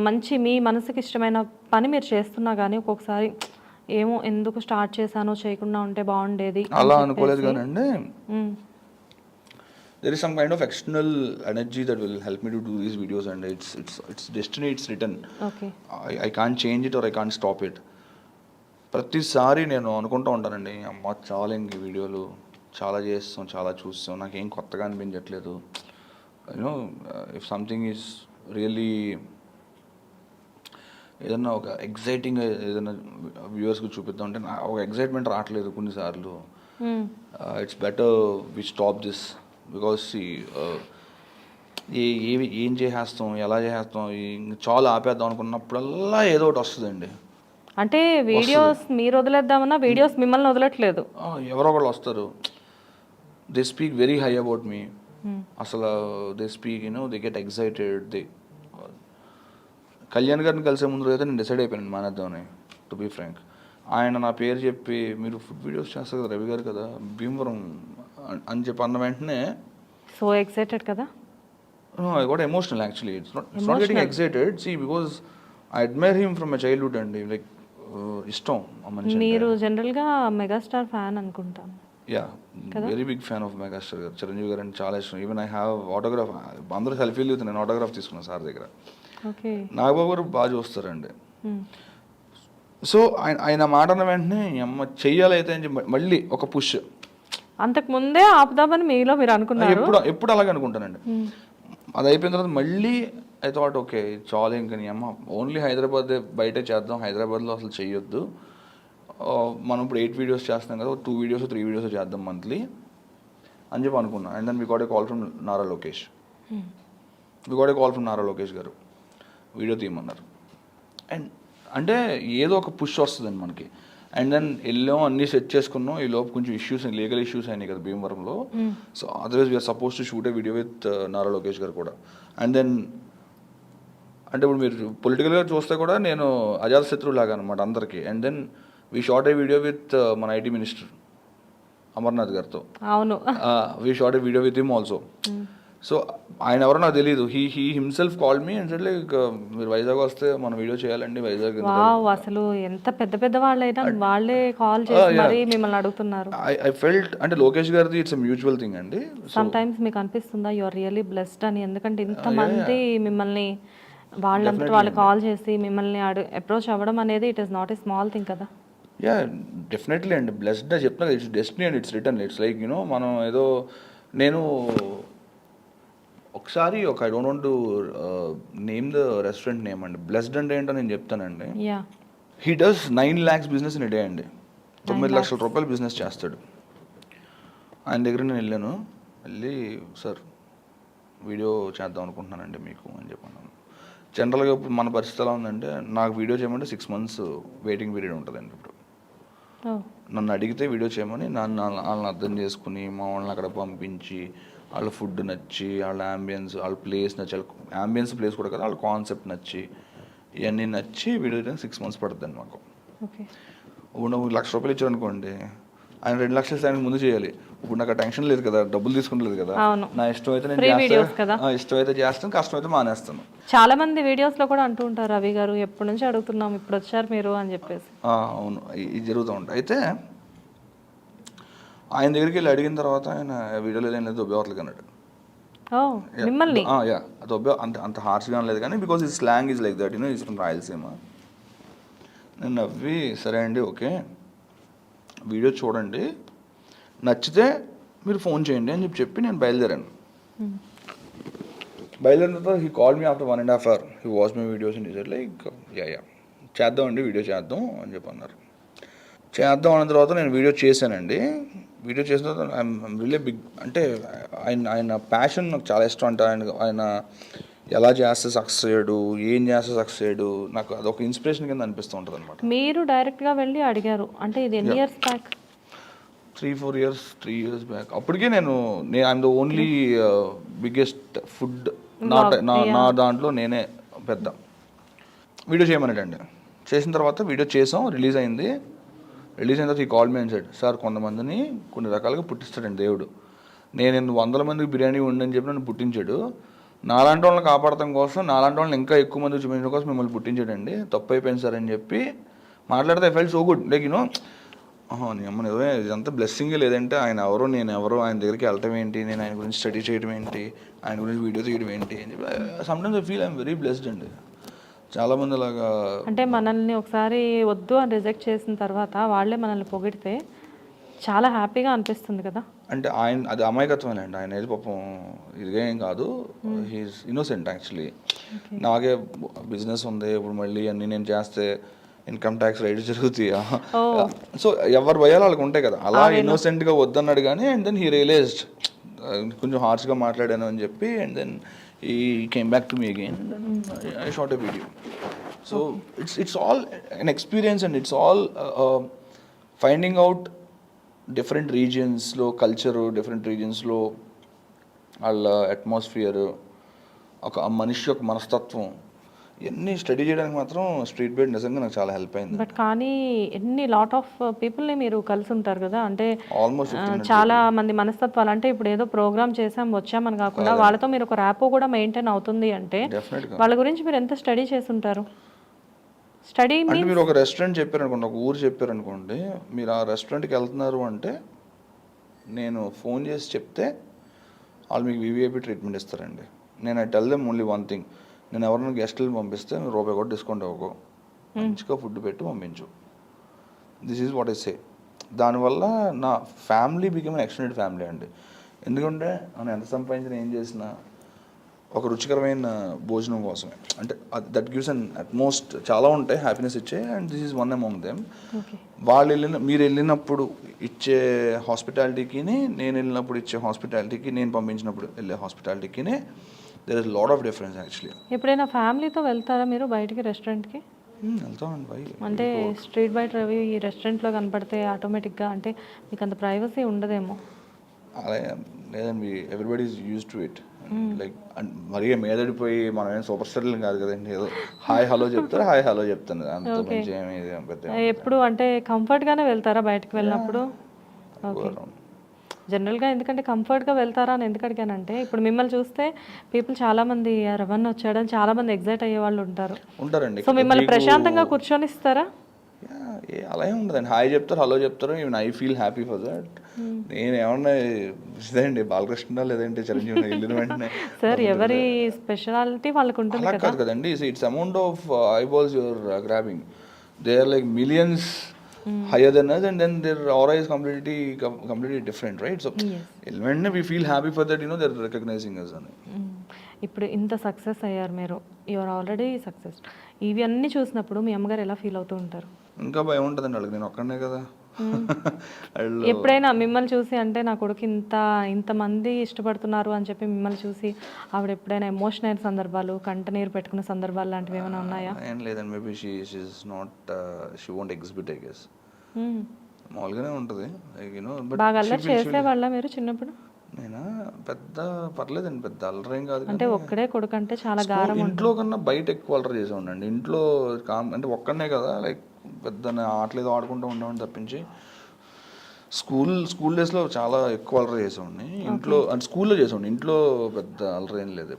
మంచి మీ మనసుకి ఇష్టమైన పని మీరు చేస్తున్నా కానీ ఒక్కొక్కసారి ఏమో ఎందుకు స్టార్ట్ చేశానో, చేయకుండా ఉంటే బాగుండేది అలా అనుకోలేదు కానండి. there is some kind of external energy that will help me to do these videos and it's destiny, it's written. Okay. I can't change it or I can't stop it. ప్రతిసారి నేను అనుకుంటూ ఉంటానండి, అమ్మ చాలా ఇంక వీడియోలు చాలా చేస్తాం, చాలా చూస్తాం, నాకేం కొత్తగా అనిపించట్లేదు. You know if something is really ఏదన్నా ఒక ఎగ్జైటింగ్ ఏదైనా వ్యూవర్స్కి చూపిద్దాం అంటే ఒక ఎగ్జైట్మెంట్ రావట్లేదు కొన్నిసార్లు. It's better we stop this because ఏం చేసేస్తాం, ఎలా చేసేస్తాం, చాలా ఆపేద్దాం అనుకున్నప్పుడల్లా ఏదో ఒకటి వస్తుందండి. అంటే వీడియోస్ మీరు వదిలేద్దామన్నా వీడియోస్ మిమ్మల్ని వదలట్లేదు. ఎవరో ఒకళ్ళు వస్తారు, they speak very high about me. అసలు they speak they get excited. Kalyan గారిని కలిసే ముందు అయితే నేను డిసైడ్ అయిపోయాను మానేద్దామని, టు బీ ఫ్రాంక్. ఆయన నా పేరు చెప్పి మీరు ఫుడ్ వీడియోస్ చేస్తారు కదా రవి గారు కదా భీమవరం అని చెప్పి అన్న వెంటనే సో ఎక్సైటెడ్ కదా. I got emotional actually. It's not getting excited. See, because I admire him from my childhood and like ఇష్టం ఆ మనిషి. మీరు జనరల్గా మెగాస్టార్ ఫ్యాన్ అనుకుంటాను. Yeah, very big fan of megastar garu, Chiranjeevi గారు అంటే చాలా ఇష్టం. ఈవెన్ ఐ హ్యావ్ ఆటోగ్రాఫ్, అందరూ సెల్ఫీలు దిగుతాను, నేను ఆటోగ్రాఫ్ తీసుకున్నాను సార్ దగ్గర. ఓకే. నాగబాబు గారు బాగా చూస్తారండి. సో ఆయన మాట అన్న వెంటనే అమ్మ చెయ్యాలైతే అని చెప్పి మళ్ళీ ఒక పుష్. అంతకు ముందే ఆపుదామని మీలో మీరు అనుకున్నారు? ఎప్పుడు అలాగే అనుకుంటానండి. అది అయిపోయిన తర్వాత మళ్ళీ ఐ థాట్ ఓకే చాలు ఇంకా నీ అమ్మ ఓన్లీ హైదరాబాద్ బయటే చేద్దాం, హైదరాబాద్లో అసలు చేయొద్దు. మనం ఇప్పుడు 8 వీడియోస్ చేస్తున్నాం కదా, 2 వీడియోస్ 3 వీడియోస్ చేద్దాం మంత్లీ అని చెప్పి అనుకున్నాం. And then we got a call from Nara Lokesh garu, video తీయమన్నారు. And అంటే ఏదో ఒక పుష్ వస్తుందండి మనకి. అండ్ దెన్ వెళ్ళాం, అన్నీ సెట్ చేసుకున్నాం. ఈ లోపు కొంచెం లీగల్ ఇష్యూస్ అయినాయి కదా భీమవరంలో. So otherwise we're suppose to shoot a video with Nara Lokesh garu కూడా. అండ్ దెన్ అంటే ఇప్పుడు మీరు పొలిటికల్గా చూస్తే కూడా నేను అజాత శత్రువు లాగా అనమాట అందరికీ. And then we shot a video with మన ఐటీ మినిస్టర్ అమర్నాథ్ గారితో. అవును, we shot a video with him also. So ఆయన ఎవరో నాకు తెలియదు. He himself call me and said like మీరు వైజాగ్ వస్తే మనం వీడియో చేయాలండి వైజాగ్. అసలు ఎంత పెద్ద పెద్ద వాళ్ళైనా వాళ్ళే కాల్ చేసి మరి మిమ్మల్ని అడుగుతున్నారు. ఐ ఫెల్ట్ అంటే లోకేష్ గారిది ఇట్స్ మ్యూచువల్ థింగ్ అండి. సమ్ టైమ్స్ మీకు అనిపిస్తుందా యు ఆర్ రియల్లీ బ్లెస్డ్ అని? ఎందుకంటే ఇంతమంది మిమ్మల్ని వాళ్ళంతా వాళ్ళు కాల్ చేసి మిమ్మల్ని అప్రోచ్ అవ్వడం అనేది it is not a small thing కదా. యా డెఫినెట్లీ అండి, బ్లెస్డ్ అని చెప్తున్నా. It's destiny and it's return. It's like మనం ఏదో నేను ఒకసారి I don't want to name the restaurant name అండి. బ్లెస్డ్ అంటే ఏంటో నేను చెప్తానండి. He does 9 lakhs business in day అండి. 9 లక్షల రూపాయలు బిజినెస్ చేస్తాడు. ఆయన దగ్గర నేను వెళ్ళి సార్ వీడియో చేద్దాం అనుకుంటున్నానండి మీకు అని చెప్పాను. జనరల్గా ఇప్పుడు మన పరిస్థితి ఎలా ఉందంటే నాకు వీడియో చేయమంటే 6 months వెయిటింగ్ పీరియడ్ ఉంటుందండి. ఇప్పుడు నన్ను అడిగితే వీడియో చేయమని వాళ్ళని అర్థం చేసుకుని మా వాళ్ళని అక్కడ పంపించి వాళ్ళ ఫుడ్ నచ్చి వాళ్ళ అంబియన్స్ వాళ్ళ ప్లేస్ నచ్చి అంబియన్స్ ప్లేస్ కూడా కదా వాళ్ళ కాన్సెప్ట్ నచ్చి ఇవన్నీ నచ్చి వీడియో చేయడానికి 6 months పడుతుందండి మాకు. ఇప్పుడు నువ్వు 1 లక్ష రూపాయలు ఇచ్చారనుకోండి, ఆయన 2 లక్షలు ఆయనకు ముందు చేయాలి. ఇప్పుడు నాకు టెన్షన్ లేదు కదా, డబ్బులు తీసుకుంటలేదు కదా. నా ఇష్టం అయితే నేను చేస్తాను, కష్టం అయితే మానేస్తాను. చాలా మంది వీడియోస్ లో కూడా అంటూ ఉంటారు రవి గారు ఎప్పటి నుంచి అడుగుతున్నాం ఇప్పుడు వచ్చారు మీరు అని చెప్పేసి. అవును, ఇది జరుగుతూ ఉంటాయి. అయితే ఆయన దగ్గరికి వెళ్ళి అడిగిన తర్వాత ఆయన వీడియోలో ఏం లేదు దొబ్బేవట్లేదు అన్నాడు. దొబ్బే అంత హార్ష్గా లేదు కానీ బికాస్ ఈ slang is like that is from Rayalaseema. నేను నవ్వి సరే అండి ఓకే వీడియో చూడండి, నచ్చితే మీరు ఫోన్ చేయండి అని చెప్పి నేను బయలుదేరాను. బయలుదేరిన తర్వాత he call me after 1.5 hours. He watch my videos and is like చేద్దాం అండి వీడియో చేద్దాం అని చెప్పి అన్నారు. చేద్దాం అన్న తర్వాత నేను వీడియో చేశానండి. వీడియో చేసిన తర్వాత ఐఎమ్ రియల్లీ బిగ్ అంటే ఆయన ప్యాషన్ నాకు చాలా ఇష్టం. అంటే ఆయన ఎలా చేస్తే సక్సెస్ అయ్యాడు, ఏం చేస్తే సక్సెస్ అయ్యాడు, నాకు అదొక ఇన్స్పిరేషన్ కింద అనిపిస్తూ ఉంటుంది అనమాట. మీరు డైరెక్ట్గా వెళ్ళి అడిగారు అంటే ఇది ఎన్ని ఇయర్స్ బ్యాక్? 3 years back. అప్పటికే నేను I'm the only biggest food నా దాంట్లో నేనే పెద్ద. వీడియో చేయమన్నాడండి. చేసిన తర్వాత వీడియో చేసాం, రిలీజ్ అయిన తర్వాత ఈ call me and said sir కొంతమందిని కొన్ని రకాలుగా పుట్టిస్తాడండి దేవుడు. నేను 100 మందికి బిర్యానీ ఉండని చెప్పి నన్ను పుట్టించాడు. నాలాంటి వాళ్ళని కాపాడటం కోసం, నాలాంటి వాళ్ళని ఇంకా ఎక్కువ మంది చూపించడం కోసం మిమ్మల్ని పుట్టించాడండి. తప్పు అయిపోయింది సార్ అని చెప్పి మాట్లాడితే I felt so good. Like నీ అమ్మ నిజమే ఇదంతా బ్లెస్సింగే. లేదంటే ఆయన ఎవరో నేను ఎవరో ఆయన దగ్గరికి వెళ్ళటం ఏంటి, నేను ఆయన గురించి స్టడీ చేయడం ఏంటి, ఆయన గురించి వీడియో తీయడం ఏంటి అని చెప్పి sometimes I feel I'm very blessed అండి. చాలామంది అలాగా అంటే మనల్ని ఒకసారి వద్దు అని రిజెక్ట్ చేసిన తర్వాత వాళ్ళే మనల్ని పొగిడితే చాలా హ్యాపీగా అనిపిస్తుంది కదా. అంటే ఆయన అది అమాయకత్వమేనండి. ఆయన ఏది పాపం ఇదిగా ఏం కాదు, హీఈస్ ఇన్నోసెంట్ యాక్చువల్లీ. నాకే బిజినెస్ ఉంది, ఇప్పుడు మళ్ళీ అన్నీ నేను చేస్తే ఇన్కమ్ ట్యాక్స్ రైట్స్ జరుగుతాయా, సో ఎవరు భయాలు వాళ్ళకి ఉంటాయి కదా. అలా ఇన్నోసెంట్గా వద్దన్నాడు కానీ అండ్ దెన్ హీ రియలైజ్డ్ కొంచెం హార్ష్గా మాట్లాడాను అని చెప్పి and then he came back to me again. I shot a video. So it's all an experience and it's all finding out different రీజియన్స్లో కల్చరు, డిఫరెంట్ రీజియన్స్లో వాళ్ళ అట్మాస్ఫియర్, ఒక మనిషి యొక్క మనస్తత్వం, ఇవన్నీ స్టడీ చేయడానికి మాత్రం స్ట్రీట్ బైట్ నిజంగా నాకు చాలా హెల్ప్ అయింది. బట్ కానీ ఎన్ని లాట్ ఆఫ్ పీపుల్ని మీరు కలిసి ఉంటారు కదా, అంటే ఆల్మోస్ట్ చాలా మంది మనస్తత్వాలు, అంటే ఇప్పుడు ఏదో ప్రోగ్రామ్ చేసాం వచ్చామని కాకుండా వాళ్ళతో మీరు ఒక ర్యాపో కూడా మెయింటైన్ అవుతుంది అంటే డెఫినెట్గా వాళ్ళ గురించి మీరు ఎంత స్టడీ చేసి ఉంటారు? స్టడీ అంటే మీరు ఒక రెస్టారెంట్ చెప్పారనుకోండి, ఒక ఊరు చెప్పారనుకోండి, మీరు ఆ రెస్టారెంట్కి వెళ్తున్నారు అంటే నేను ఫోన్ చేసి చెప్తే వాళ్ళు మీకు వివిఐపి ట్రీట్మెంట్ ఇస్తారండి. నేను I tell them only one thing, నేను ఎవరైనా గెస్టులు పంపిస్తే మీరు రూపాయి కూడా డిస్కౌంట్ ఇవ్వకు, మంచిగా ఫుడ్ పెట్టి పంపించు. This is what I say. దానివల్ల నా ఫ్యామిలీ బికమ్ ఎక్స్టెండెడ్ ఫ్యామిలీ అండి. ఎందుకంటే మనం ఎంత సంపాదించినా ఏం చేసినా ఒక రుచికరమైన భోజనం కోసమే, అంటే దట్ గివ్స్ అన్ అట్మోస్ట్ చాలా ఉంటాయి హ్యాపీనెస్ ఇచ్చే, and this is one among them. మీరు వెళ్ళినప్పుడు ఇచ్చే హాస్పిటాలిటీకి, నేను వెళ్ళినప్పుడు ఇచ్చే హాస్పిటాలిటీకి, నేను పంపించినప్పుడు వెళ్ళే హాస్పిటాలిటీకి there is lot of difference actually. ఎప్పుడైనా ఫ్యామిలీతో వెళ్తారా మీరు బయటికి రెస్టారెంట్కి? వెళ్తామండి బై. అంటే స్ట్రీట్ బయట రవి ఈ రెస్టారెంట్లో కనపడితే ఆటోమేటిక్గా అంటే మీకు అంత ప్రైవసీ ఉండదేమో? అలా లేదండి, everybody is use to it. Like మరీ మీదడిపోయి మనం ఏం సూపర్ స్టార్లు కాదు కదండి, ఏదో హాయ్ హలో చెప్తారు, హాయ్ హలో చెప్తాను, అంత మంచి ఏమి పెద్ద. ఎప్పుడు అంటే కంఫర్ట్గానే వెళ్తారా బయటకు వెళ్ళినప్పుడు? ఓకే, జనరల్గా ఎందుకంటే కంఫర్ట్గా వెళ్తారా అని ఎందుకు అడిగానంటే ఇప్పుడు మిమ్మల్ని చూస్తే పీపుల్ చాలామంది రవణ్ వచ్చాడని చాలామంది ఎగ్జైట్ అయ్యే వాళ్ళు ఉంటారండి. సో మిమ్మల్ని ప్రశాంతంగా కూర్చొని ఇస్తారా? అలా ఏం ఉండదండి, హాయ్ చెప్తారు, హలో చెప్తారు, even I feel happy for that. నేను ఏమన్నా ఇదేంటి బాలకృష్ణ లేదంటే చిరంజీవి వెళ్ళిన వెంటనే సార్ ఎవరి స్పెషాలిటీ వాళ్ళకు ఉంటుంది అలా కాదు కదండి. It's amount of eyeballs your grabbing, they are like millions higher than us, and then their aura is completely different, right? So when we feel happy for that, they're recognizing us. ఇప్పుడు ఇంత సక్సెస్ అయ్యారు మీరు, యువర్ ఆల్రెడీ సక్సెస్, ఇవి అన్నీ చూసినప్పుడు మీ అమ్మగారు ఎలా ఫీల్ అవుతూ ఉంటారు? ఇంకా భయం ఉంటుందండి వాళ్ళకి, నేను ఒక్కడనే కదా. ఎప్పుడైనా మిమ్మల్ని చూసి అంటే నా కొడుకు ఇంతమంది ఇష్టపడుతున్నారు అని చెప్పి మిమ్మల్ని చూసి ఆవిడ ఎప్పుడైనా ఎమోషన్ అయిన సందర్భాలు, కంట నీరు పెట్టుకున్న సందర్భాలు లాంటివి ఏమైనా ఉన్నాయా? ఏం లేదండి, maybe she won't exhibit I guess. మామూలుగానే ఉంటుంది. బాగా అల్లరి చేసేవాళ్ళ మీరు చిన్నప్పుడు? నేనా పెద్ద పర్లేదండి, పెద్ద అల్లరేం కాదు. అంటే ఒక్కడే కొడుకు అంటే చాలా గారం. ఇంట్లో కన్నా బయట ఎక్కువ అల్లరి చేసే ఉండండి. ఇంట్లో అంటే ఒక్కడనే కదా, లైక్ పెద్ద ఆటలేదో ఆడుకుంటూ ఉండమని తప్పించి స్కూల్ డేస్లో చాలా ఎక్కువ అల్లరి చేసేవాడిని. ఇంట్లో అంటే స్కూల్లో చేసేవాడిని, ఇంట్లో పెద్ద అల్లరి ఏం లేదు.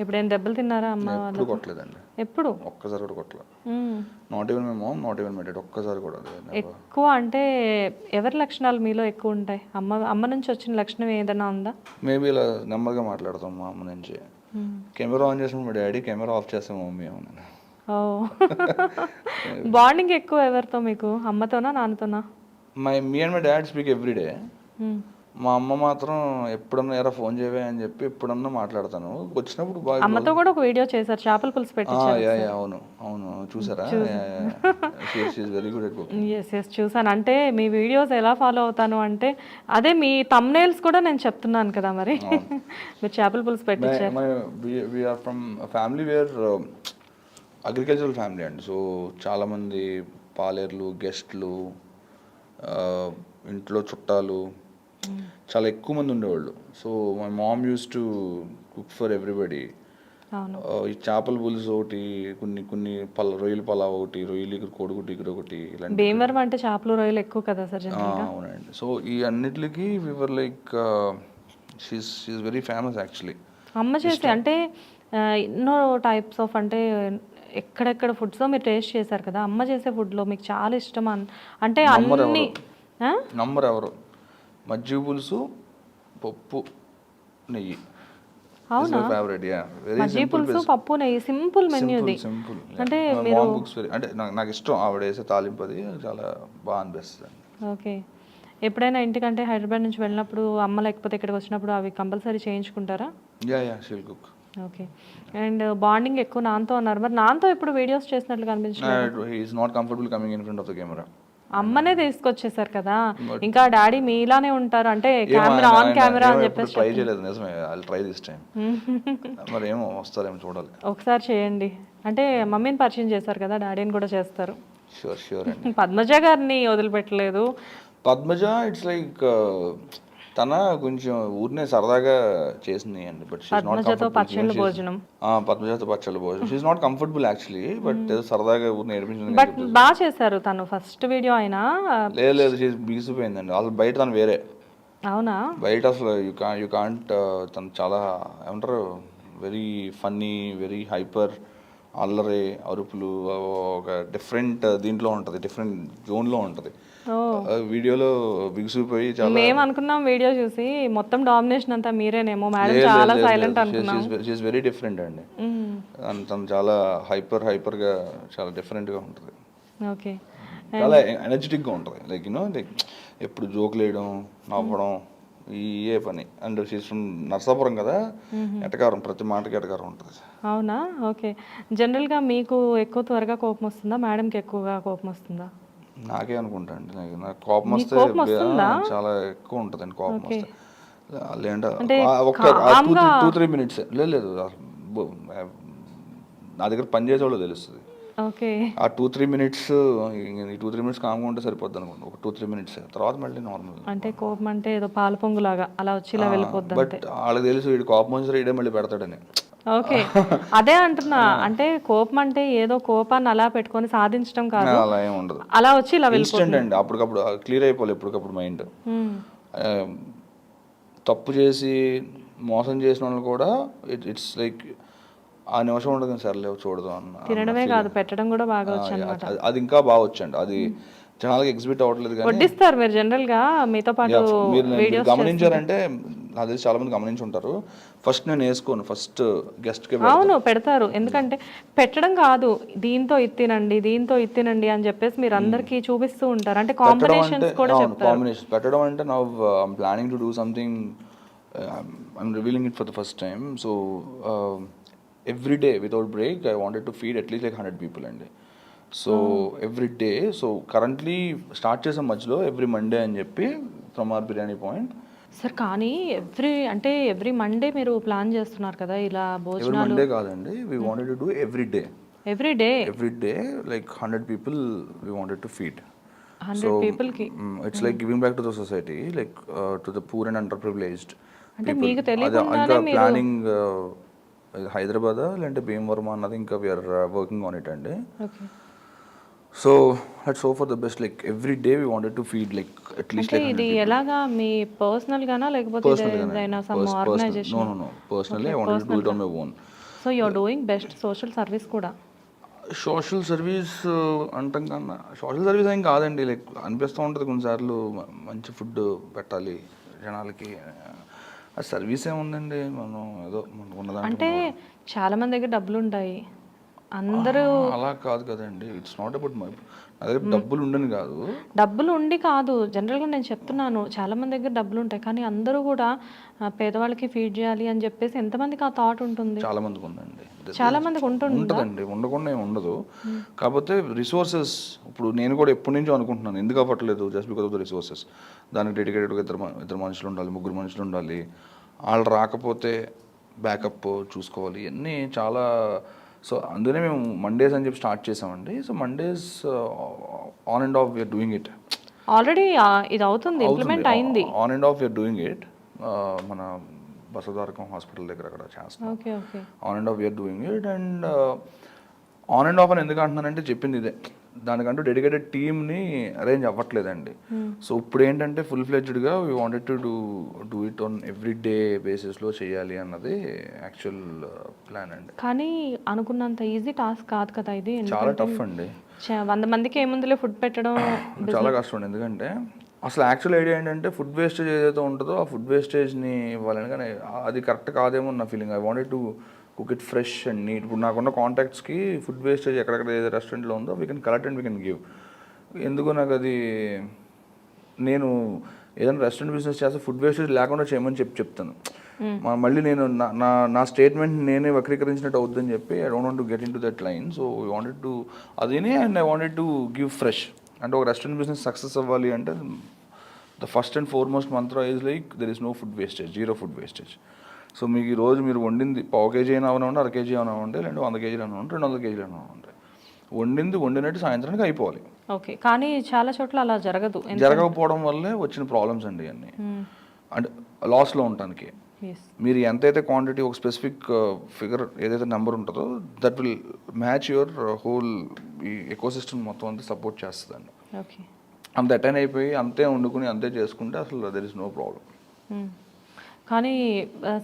ఎప్పుడైనా దెబ్బలు తిన్నారా అమ్మ వాళ్ళు? ఎప్పుడు కొట్టలేదండి, ఎప్పుడు ఒక్కసారి కూడా కొట్టలేదు. Not even my mom, not even my dad, ఒక్కసారి కూడా. ఎక్కువ అంటే ఎవరి లక్షణాలు మీలో ఎక్కువ ఉంటాయి? అమ్మ నుంచి వచ్చిన లక్షణం ఏదైనా ఉందా? మేబీ ఇలా నెమ్మదిగా మాట్లాడతాం మా అమ్మ నుంచి. కెమెరా ఆన్ చేసిన మా డాడీ, కెమెరా ఆఫ్ చేస్తాం మమ్మీ. ఏమన్నా ఓ బాండింగ్ ఎక్కువ ఎవరితో మీకు, అమ్మతోనా నాన్నతోనా? Me and my dad speak every day. మా అమ్మ మాత్రం ఎప్పుడన్నా ఎరా ఫోన్ చేయవే అని చెప్పి ఎప్పుడన్నా మాట్లాడతాను. వచ్చినప్పుడు బాగా. అమ్మతో కూడా ఒక వీడియో చేశారు, చేపల పులుసు పెట్టి. అవును చూసారా? Very good at cooking. Yes చూసాను. అంటే మీ వీడియోస్ ఎలా ఫాలో అవుతాను అంటే అదే మీ థంబ్నెయిల్స్ కూడా నేను చెప్తున్నాను కదా, మరి మీరు చేపల పులుసు పెట్టించారు. We're from family where agricultural family అండి. సో చాలామంది పాలేర్లు, గెస్ట్లు, ఇంట్లో చుట్టాలు చాలా ఎక్కువ మంది ఉండేవాళ్ళు. So my mom use to cook for everybody. ఈ చేపల పులుసు ఒకటి, కొన్ని రొయ్యల పలావ్ ఒకటి, రొయ్యలు కోడిగుడ్డు ఇక్కడ ఒకటి, ఇలాంటి. భీమవరం అంటే చేపలు రొయ్యలు ఎక్కువ కదా సార్? అవునండి. సో ఈ అన్నిటికి we were like she's very famous actually. అమ్మ చేసి అంటే ఎన్నో టైప్స్ ఆఫ్ అంటే ఎక్కడెక్కడ ఫుడ్స్ మీరు టేస్ట్ చేశారు కదా, అమ్మ చేసే ఫుడ్లో మీకు చాలా ఇష్టం అంటే అన్ని నంబర్ ఎవరు? మజ్జిగ పులుసు, పప్పు, నెయ్యి. ఫేవరెట్. మజ్జిగ పులుసు, పప్పు, నెయ్యి, సింపుల్ మెన్యూ ఇది. అంటే అంటే నాకు ఇష్టం ఆవిడ వేసే తాలింపు, అది చాలా బాగా అనిపిస్తుంది. ఓకే, ఎప్పుడైనా ఇంటికంటే హైదరాబాద్ నుంచి వెళ్ళినప్పుడు అమ్మ లేకపోతే ఇక్కడికి వచ్చినప్పుడు అవి కంపల్సరీ చేయించుకుంటారా? She'll cook. Okay, and bonding ఎక్కువ నాన్నతో అన్నారు, మరి నాన్నతో ఇప్పుడు వీడియోస్ చేసినట్లు కనిపించలేదు. He is not comfortable coming in front of the camera. అమ్మనే తీసుకొచ్చేసారు కదా, ఇంకా డాడీ మీలానే ఉంటారు అంటే కెమెరా ఆన్ కెమెరా అని చెప్పేసి. ట్రై చేయలేదు, నిజమే. I will try this time. మరి ఏమో వస్తారేమో చూడాలి. ఒకసారి చేయండి, అంటే మమ్మీని పరిచయం చేశారు కదా, డాడీని కూడా చేస్తారు. షూర్ అండి. పద్మజ గారిని వదిలిపెట్టలేదు. పద్మజ ఇట్స్ లైక్ తన కొంచెం ఊరినే సరదాగా చేసింది అండి. బట్ పద్మజతో పచ్చళ్ళ భోజనం. పద్మజతో పచ్చళ్ళ భోజనం she's not comfortable actually, but ఏదో సరదాగా ఊరిని నేర్పించింది. బట్ బాగా చేశారు తను. ఫస్ట్ వీడియో అయినా లేదు బిగిసిపోయిందండి అసలు. బయట తను వేరే, అవునా? బయట అసలు యూ కాంట్. తను చాలా ఏమంటారు, వెరీ ఫన్నీ, వెరీ హైపర్, అల్లరి, అరుపులు, ఒక డిఫరెంట్ దీంట్లో ఉంటుంది, డిఫరెంట్ జోన్లో ఉంటుంది. వీడియోలో బిగుసిపోయి చాలా మేము అనుకున్నాం వీడియో చూసి మొత్తం డామినేషన్ అంతా మీరేనేమో మేడం, చాలా సైలెంట్ అనుకున్నాం. షీఈ్ వెరీ డిఫరెంట్ అండి. తను చాలా హైపర్గా చాలా డిఫరెంట్గా ఉంటుంది. ఓకే. చాలా ఎనర్జెటిక్గా ఉంటుంది. లైక్ లైక్ ఎప్పుడు జోకులు వేయడం, నవ్వడం, ఏ పని. అండ్ షీఈ్ ఫ్రమ్ నర్సాపురం కదా, ఎటకారం, ప్రతి మాటకి ఎటకారం ఉంటుంది. అవునా? ఓకే. జనరల్గా మీకు ఎక్కువ త్వరగా కోపం వస్తుందా, మేడంకి ఎక్కువగా కోపం వస్తుందా? నాకే అనుకుంటా అండి. నాకు కోపం వస్తే చాలా ఎక్కువ ఉంటుందండి కోపం వస్తే. లేదంటే ఒక 2-3 మినిట్స్ లేదు, నా దగ్గర పని చేసేవాళ్ళు తెలుస్తుంది. ఓకే. ఆ 2-3 మినిట్స్, ఈ 2-3 మినిట్స్ కామ్గా ఉంటే సరిపోద్ది అనుకోండి. ఒక 2-3 మినిట్స్ తర్వాత మళ్ళీ నార్మల్. అంటే కోపం అంటే ఏదో పాల పొంగులాగా అలా వచ్చి ఇలా వెళ్ళిపోద్ది. బట్ వాళ్ళకి తెలుసు వీడు కోపం వచ్చి ఇడే మళ్ళీ పెడతాడని. ఓకే, అదే అంటున్నా. అంటే కోపం అంటే ఏదో కోపాన్ని అలా పెట్టుకొని సాధించడం కాదు, అలా ఏమి ఉండదు. అలా వచ్చి ఇలా ఇన్స్టెంట్ అండి, అప్పటికప్పుడు క్లియర్ అయిపోవాలి ఎప్పటికప్పుడు మైండ్. తప్పు చేసి మోసం చేసిన వాళ్ళు కూడా ఇట్స్ లైక్ ఆ నిమిషం ఉండదు, సర్లే చూడదు అన్న. తినడమే కాదు, పెట్టడం కూడా బాగా వచ్చు అన్నమాట. అది ఇంకా బాగా వచ్చండి. అది జనాలకి ఎగ్జిబిట్ అవ్వట్లేదు. కానీ వడ్డిస్తారు మీరు జనరల్ గా మీతో పాటు వీడియోస్ గమనించారంటే, నాకు తెలిసి చాలా మంది గమనించి ఉంటారు. ఫస్ట్ నేను వేసుకోను, ఫస్ట్ గెస్ట్ కి. అవును, పెడతారు. ఎందుకంటే పెట్టడం కాదు, దీంతో ఇత్తినండి, దీంతో ఇత్తినండి అని చెప్పేసి మీరు అందరికి చూపిస్తూ ఉంటారు. అంటే కాంబినేషన్స్ కూడా చెప్తారు. కాంబినేషన్ పెట్టడం అంటే now I'm planning to do something, I'm revealing it for the first time. So every day without break I wanted to feed at least like 100 people అండి. So every day. So currently start చేసాం మధ్యలో ఎవ్రీ మండే అని చెప్పి from our biryani point. Sir కానీ ఎవ్రీ మండే మీరు ప్లాన్ చేస్తున్నారు కదా ఇలా భోజనాలు? మండే కాదండి, we wanted to do every day like 100 people we wanted to feed. 100 people కి it's like giving back to the society, like to the poor and under privileged. అంటే మీకు తెలియకుండానే ఇంకా ప్లానింగ్ హైదరాబాద్ లేదంటే భీమవరం అన్నది ఇంకా వీఆర్ వర్కింగ్ ఆన్ ఇట్ అండి. Okay. So let's hope for the best. Like every day we wanted to feed like at least like. ఇది ఎలాగా, మీ పర్సనల్ గానా లేకపోతే ఏదైనా some organization? No personally I wanted to do it on my own. So you are doing best social service కూడా. సోషల్ సర్వీస్ అంటాం కన్నా సోషల్ సర్వీస్ ఏం కాదండి. లైక్ అనిపిస్తూ ఉంటుంది కొన్నిసార్లు మంచి ఫుడ్ పెట్టాలి జనాలకి. ఆ సర్వీస్ ఏముందండి, మనం ఏదో మనకు ఉన్నదాంట్లో. అంటే చాలా మంది దగ్గర డబ్బులు ఉంటాయి, అందరూ అలా కాదు కదండి. ఇట్స్ నాట్ అబౌట్ మై, నా దగ్గర డబ్బులు ఉండని కాదు, డబ్బులు ఉండి కాదు, జనరల్గా నేను చెప్తున్నాను. చాలా మంది దగ్గర డబ్బులు ఉంటాయి కానీ అందరూ కూడా పేదవాళ్ళకి ఫీడ్ చేయాలి అని చెప్పేసి ఎంతమందికి ఆ థాట్ ఉంటుంది? చాలా మందికి ఉందండి. చాలా మందికి ఉంటుందండి, ఉండకుండా ఏమి ఉండదు. కాకపోతే రిసోర్సెస్, ఇప్పుడు నేను కూడా ఎప్పటి నుంచో అనుకుంటున్నాను ఎందుకు అవ్వట్లేదు, just because of the resources. దానికి డెడికేటెడ్గా ఇద్దరు మనుషులు ఉండాలి, 3 మనుషులు ఉండాలి. వాళ్ళు రాకపోతే బ్యాకప్ చూసుకోవాలి, ఇవన్నీ చాలా. సో అందుకనే మేము మండేస్ అని చెప్పి స్టార్ట్ చేసామండి. So Mondays on and off we're doing it. Already ఇది అవుతుంది, ఇంప్లిమెంట్ అయింది. On and off we're doing it. మన బసవతారకం హాస్పిటల్ దగ్గర అక్కడ చేస్తాం. On and off we're doing it. And on and off అని ఎందుకు అంటున్నానంటే చెప్పింది ఇదే, దానికంటూ డెడికేటెడ్ టీమ్ని అరేంజ్ అవ్వట్లేదండి. సో ఇప్పుడు ఏంటంటే ఫుల్ ఫ్లెడ్జ్డ్గా we wanted to do it on every day బేసిస్లో చేయాలి అన్నది యాక్చువల్ ప్లాన్ అండి. కానీ అనుకున్నంత ఈజీ టాస్క్ కాదు కదా ఇది. చాలా టఫ్ అండి. 100 మందికి ఏముందిలే ఫుడ్ పెట్టడం చాలా కష్టం అండి. ఎందుకంటే అసలు యాక్చువల్ ఐడియా ఏంటంటే ఫుడ్ వేస్టేజ్ ఏదైతే ఉంటుందో ఆ ఫుడ్ వేస్టేజ్ని ఇవ్వాలని, కానీ అది కరెక్ట్ కాదేమో నా feeling. I wanted to cook it fresh and neat. ఇప్పుడు నాకున్న కాంటాక్ట్స్కి ఫుడ్ వేస్టేజ్ ఎక్కడెక్కడ ఏదో రెస్టారెంట్లో ఉందో we can collect and we can give. ఎందుకో నాకు అది, నేను ఏదైనా రెస్టారెంట్ బిజినెస్ చేస్తే ఫుడ్ వేస్టేజ్ లేకుండా చేయమని చెప్తాను. మళ్ళీ నేను నా స్టేట్మెంట్ నేనే వక్రీకరించినట్టు అవుద్దని చెప్పి I don't want to get into that line. So we wanted to అదేనే, and I wanted to give fresh. అంటే ఒక రెస్టారెంట్ బిజినెస్ సక్సెస్ అవ్వాలి అంటే the first and foremost mantra is like there is no food wastage, 0 food wastage. So మీకు ఈ రోజు మీరు వండింది పావు కేజీ అయినా అవనివ్వండి, అర కేజీ అయినా అవ్వండి, లేదంటే 100 కేజీలు అయినా ఉంటే 200 కేజీలు అయినా ఉంటే వండినట్టు సాయంత్రానికి అయిపోవాలి. ఓకే, కానీ చాలా చోట్ల అలా జరగదు. జరగకపోవడం వల్లే వచ్చిన ప్రాబ్లమ్స్ అండి అన్నీ. అంటే లాస్లో ఉండటానికి మీరు ఎంతైతే క్వాంటిటీ ఒక స్పెసిఫిక్ ఫిగర్ ఏదైతే నెంబర్ ఉంటుందో that will match your whole ఈ ఎకోసిస్టమ్ మొత్తం అంతా సపోర్ట్ చేస్తుందండి. ఓకే, అంత అటైన్ అయిపోయి అంతే వండుకుని అంతే చేసుకుంటే అసలు దెర్ ఇస్ నో ప్రాబ్లం. కానీ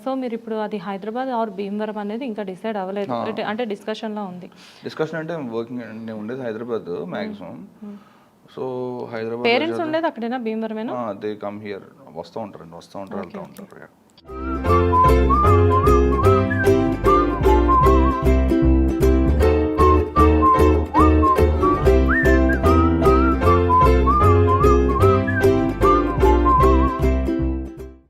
సో మీరు ఇప్పుడు అది హైదరాబాద్ ఆర్ భీమవరం అనేది ఇంకా డిసైడ్ అవ్వలేదు, అంటే డిస్కషన్లో ఉంది. డిస్కషన్ అంటే వర్కింగ్ నేను ఉండేది Hyderabad maximum. So Hyderabad parents ఉండేది అక్కడేనా, భీమవరమేనా? దే కమ్ హియర్, వస్తూ ఉంటారు వెళ్తూ ఉంటారు.